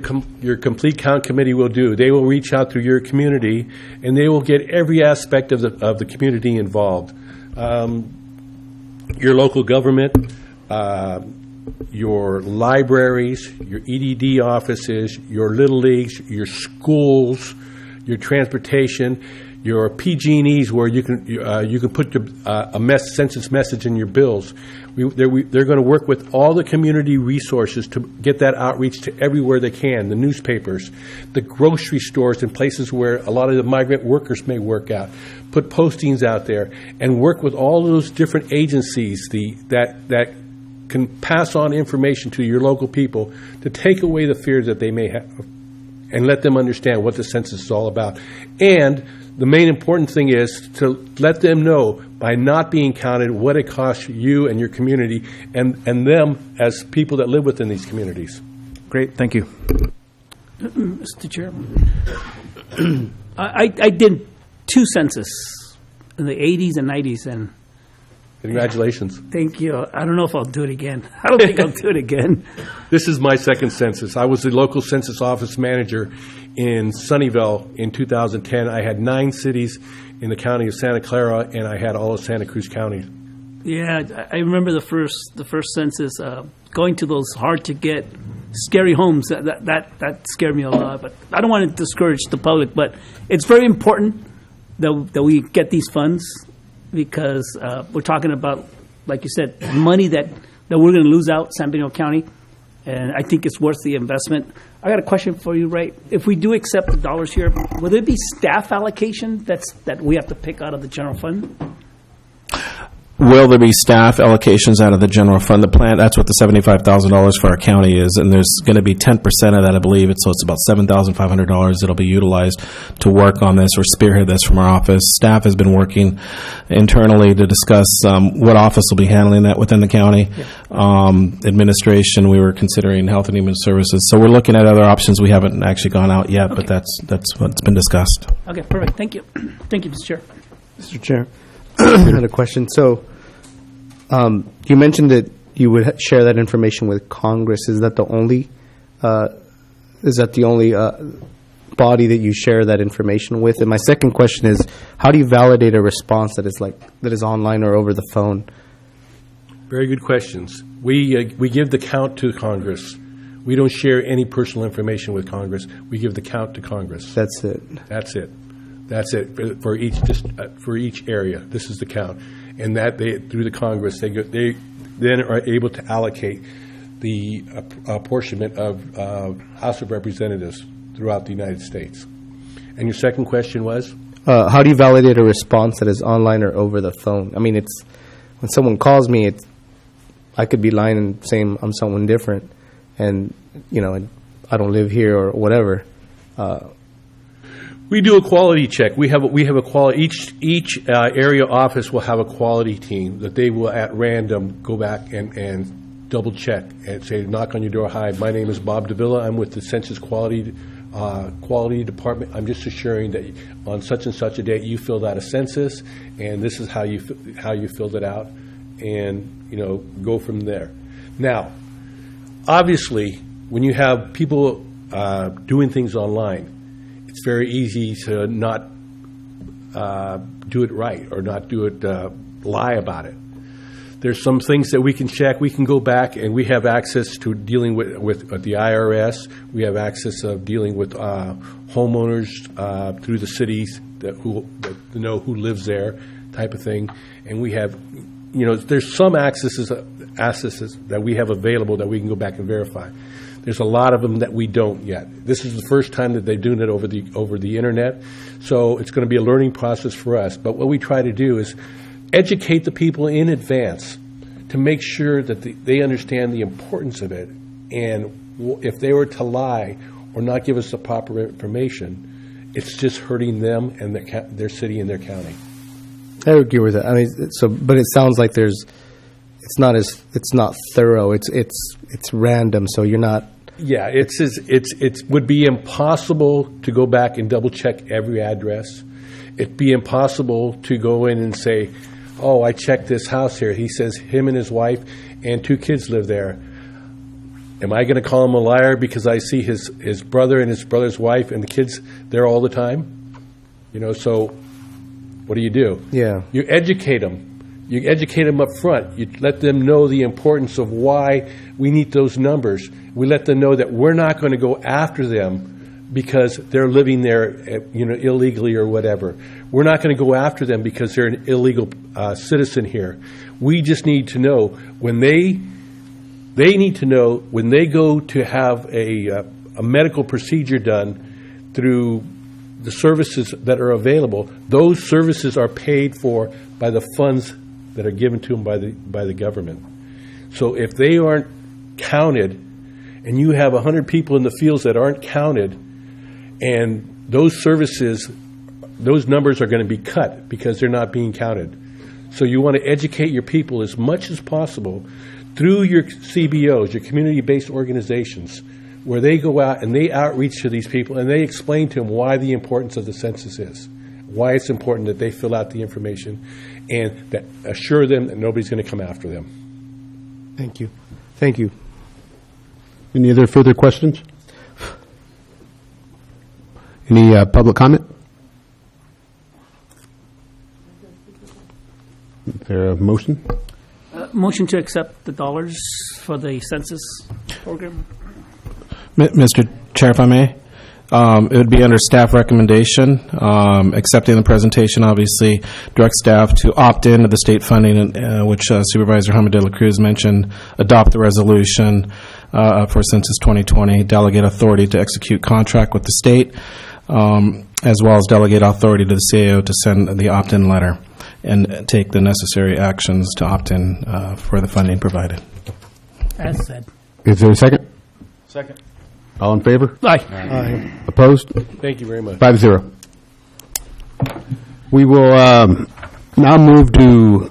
complete count committee will do. They will reach out through your community, and they will get every aspect of the community involved. Your local government, your libraries, your EDD offices, your little leagues, your schools, your transportation, your PG&Es where you can put a census message in your bills. They're going to work with all the community resources to get that outreach to everywhere they can, the newspapers, the grocery stores and places where a lot of the migrant workers may work out, put postings out there, and work with all those different agencies that can pass on information to your local people to take away the fears that they may have and let them understand what the census is all about. And the main important thing is to let them know by not being counted what it costs you and your community and them as people that live within these communities. Great, thank you. Mr. Chairman, I did 2 census in the 80s and 90s, and congratulations. Thank you. I don't know if I'll do it again. I don't think I'll do it again. This is my second census. I was the local census office manager in Sunnyvale in 2010. I had 9 cities in the county of Santa Clara, and I had all of Santa Cruz County. Yeah, I remember the first census, going to those hard-to-get, scary homes. That scared me a lot. But I don't want to discourage the public, but it's very important that we get these funds, because we're talking about, like you said, money that we're going to lose out San Bernardino County, and I think it's worth the investment. I got a question for you, right? If we do accept the dollars here, will there be staff allocation that we have to pick out of the general fund? Will there be staff allocations out of the general fund? The plan, that's what the $75,000 for our county is, and there's going to be 10% of that, I believe. So it's about $7,500 that'll be utilized to work on this or spearhead this from our office. Staff has been working internally to discuss what office will be handling that within the county. Yeah. Administration, we were considering Health and Human Services. So we're looking at other options. We haven't actually gone out yet, but that's what's been discussed. Okay, perfect. Thank you. Thank you, Mr. Chair. Mr. Chair, I had a question. So you mentioned that you would share that information with Congress. Is that the only body that you share that information with? And my second question is, how do you validate a response that is online or over the phone? Very good questions. We give the count to Congress. We don't share any personal information with Congress. We give the count to Congress. That's it. That's it. That's it for each area. This is the count, and that through the Congress they then are able to allocate the apportionment of House of Representatives throughout the United States. And your second question was, how do you validate a response that is online or over the phone? I mean, it's when someone calls me, I could be lying and saying I'm someone different, and I don't live here or whatever. We do a quality check. We have a quality. Each area office will have a quality team that they will at random go back and double check and say, knock on your door. Hi, my name is Bob Davila. I'm with the Census Quality Department. I'm just assuring that on such and such a date you filled out a census, and this is how you filled it out, and go from there. Now, obviously, when you have people doing things online, it's very easy to not do it right or not do it, lie about it. There's some things that we can check. We can go back, and we have access to dealing with the IRS. We have access of dealing with homeowners through the cities that know who lives there, type of thing. And we have, there's some accesses that we have available that we can go back and verify. There's a lot of them that we don't yet. This is the first time that they're doing it over the internet, so it's going to be a learning process for us. But what we try to do is educate the people in advance to make sure that they understand the importance of it. And if they were to lie or not give us the proper information, it's just hurting them and their city and their county. I agree with that. I mean, but it sounds like it's not thorough. It's random. So you're not. Yeah, it would be impossible to go back and double check every address. It'd be impossible to go in and say, "Oh, I checked this house here. He says him and his wife and 2 kids live there." Am I going to call him a liar because I see his brother and his brother's wife and the kids there all the time? So what do? Yeah, you educate them. You educate them up front. You let them know the importance of why we need those numbers. We let them know that we're not going to go after them because they're living there, illegally or whatever. We're not going to go after them because they're an illegal citizen here. We just need to know when they need to know when they go to have a medical procedure done through the services that are available. Those services are paid for by the funds that are given to them by the government. So if they aren't counted, and you have 100 people in the fields that aren't counted, and those services, those numbers are going to be cut because they're not being counted. So you want to educate your people as much as possible through your CBOs, your community-based organizations, where they go out and they outreach to these people and they explain to them why the importance of the census is, why it's important that they fill out the information, and that assure them that nobody's going to come after them. Thank you. Thank you. Any other further questions? Any public comment? Is there a motion? Motion to accept the dollars for the census program. Mr. Chair, if I may, it would be under staff recommendation, accepting the presentation, obviously, direct staff to opt into the state funding, which Supervisor Hamid de la Cruz mentioned, adopt the resolution for Census 2020, delegate authority to execute contract with the state, as well as delegate authority to the CAO to send the opt-in letter and take the necessary actions to opt in for the funding provided. As said. Is there a second? Second. All in favor? Aye. Opposed? Thank you very much. 5-0. We will now move to,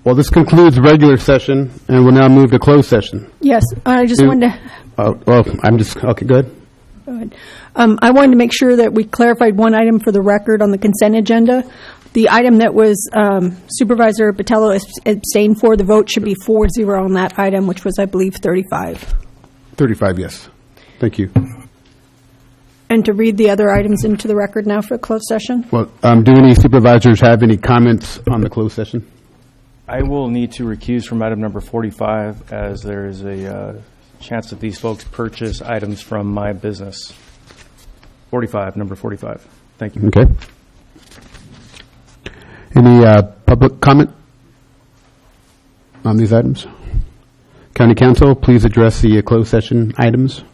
well, this concludes regular session, and we'll now move to closed session. Yes, I just wanted to... Okay, go ahead. Go ahead. I wanted to make sure that we clarified one item for the record on the consent agenda. The item that was Supervisor Botello abstained for, the vote should be 4-0 on that item, which was, I believe, 35. 35, yes. Thank you. And to read the other items into the record now for closed session? Well, do any supervisors have any comments on the closed session? I will need to recuse from item number 45 as there is a chance that these folks purchase items from my business. 45, number 45. Thank you. Okay. Any public comment on these items? County Council, please address the closed session items.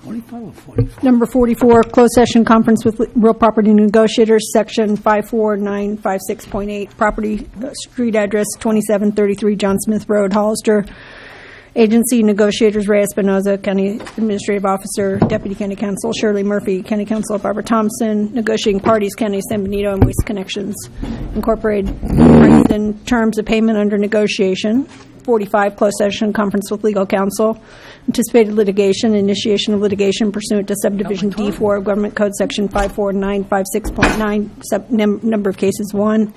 45 or 45? Number 44, closed session conference with real property negotiators, section 54956.8, property street address 2733 John Smith Road, Hollister. Agency negotiators, Ray Espinoza, County Administrative Officer, Deputy County Counsel Shirley Murphy, County Counsel Barbara Thompson, negotiating parties, County of San Benito and Waste Connections Incorporated, in terms of payment under negotiation. 45, closed session conference with legal counsel, anticipated litigation, initiation of litigation pursuant to subdivision D4 of Government Code section 54956.9, number of cases 1.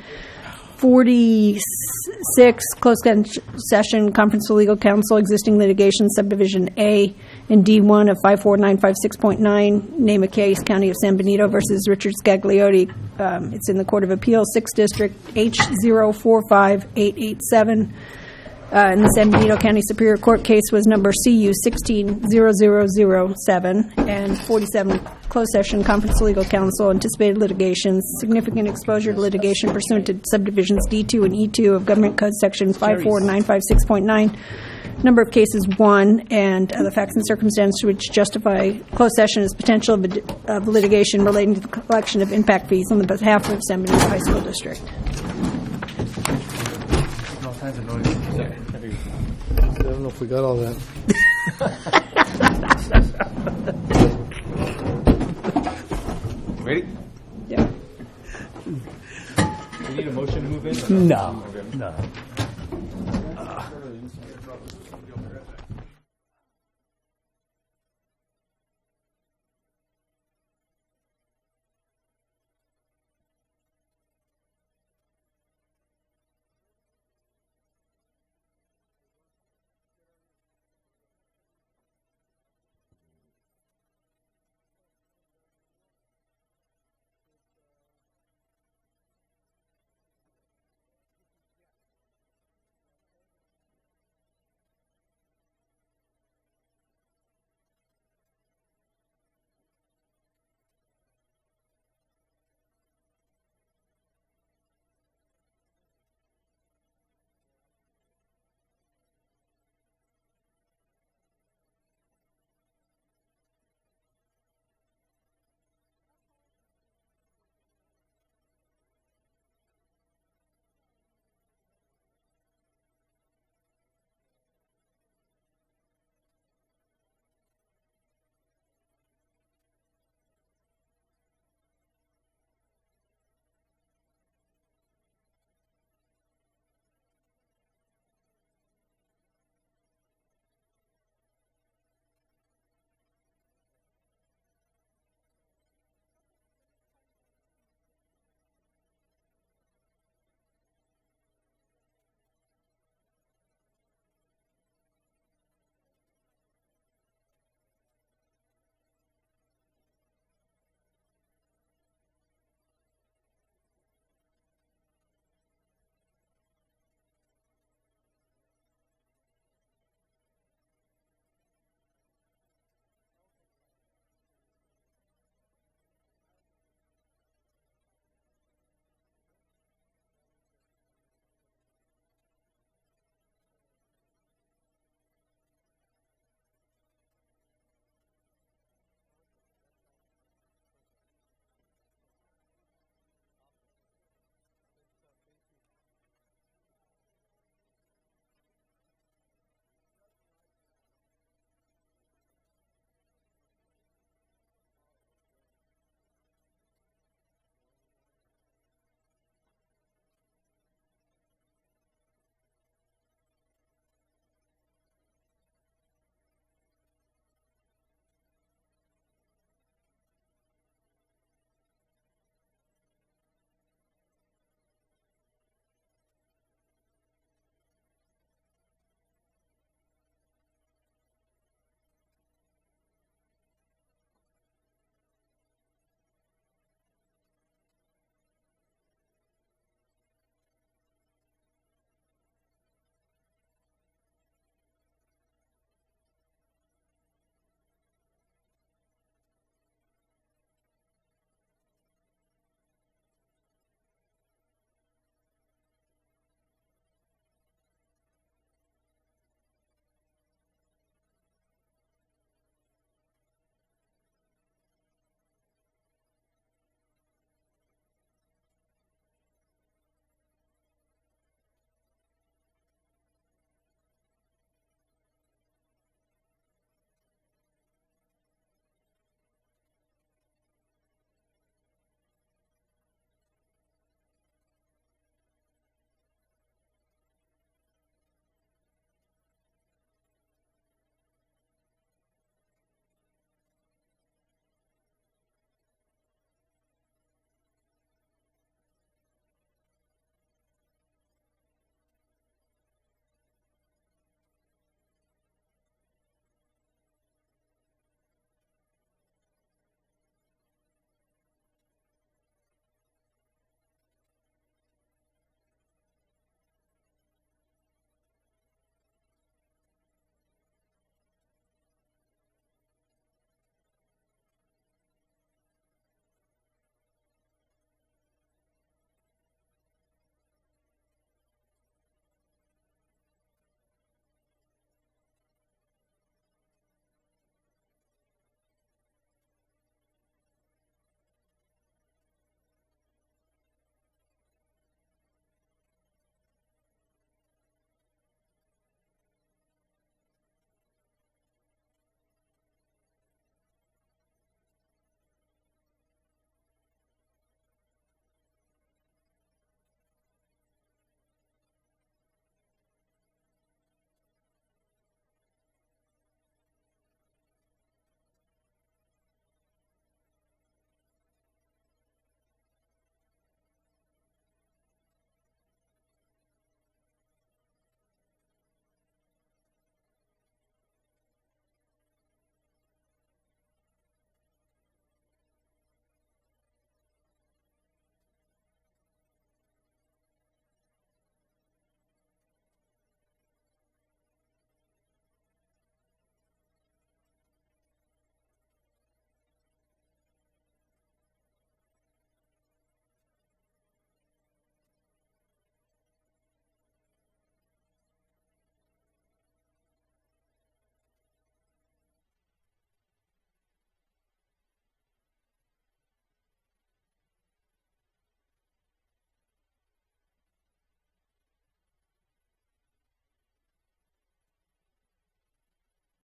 46, closed session conference with legal counsel, existing litigation, subdivision A and D1 of 54956.9, name of case, County of San Benito versus Richard Scagliotti. It's in the Court of Appeals, 6th District, H045887. In the San Benito County Superior Court case was number CU 160007, and 47, closed session conference with legal counsel, anticipated litigation, significant exposure to litigation pursuant to subdivisions D2 and E2 of Government Code section 54956.9, number of cases 1, and the facts and circumstances which justify closed session as potential of litigation relating to the collection of impact fees on the behalf of San Benito High School District. All kinds of noise. I don't know if we got all that. Ready? Yeah. We need a motion to move in? No.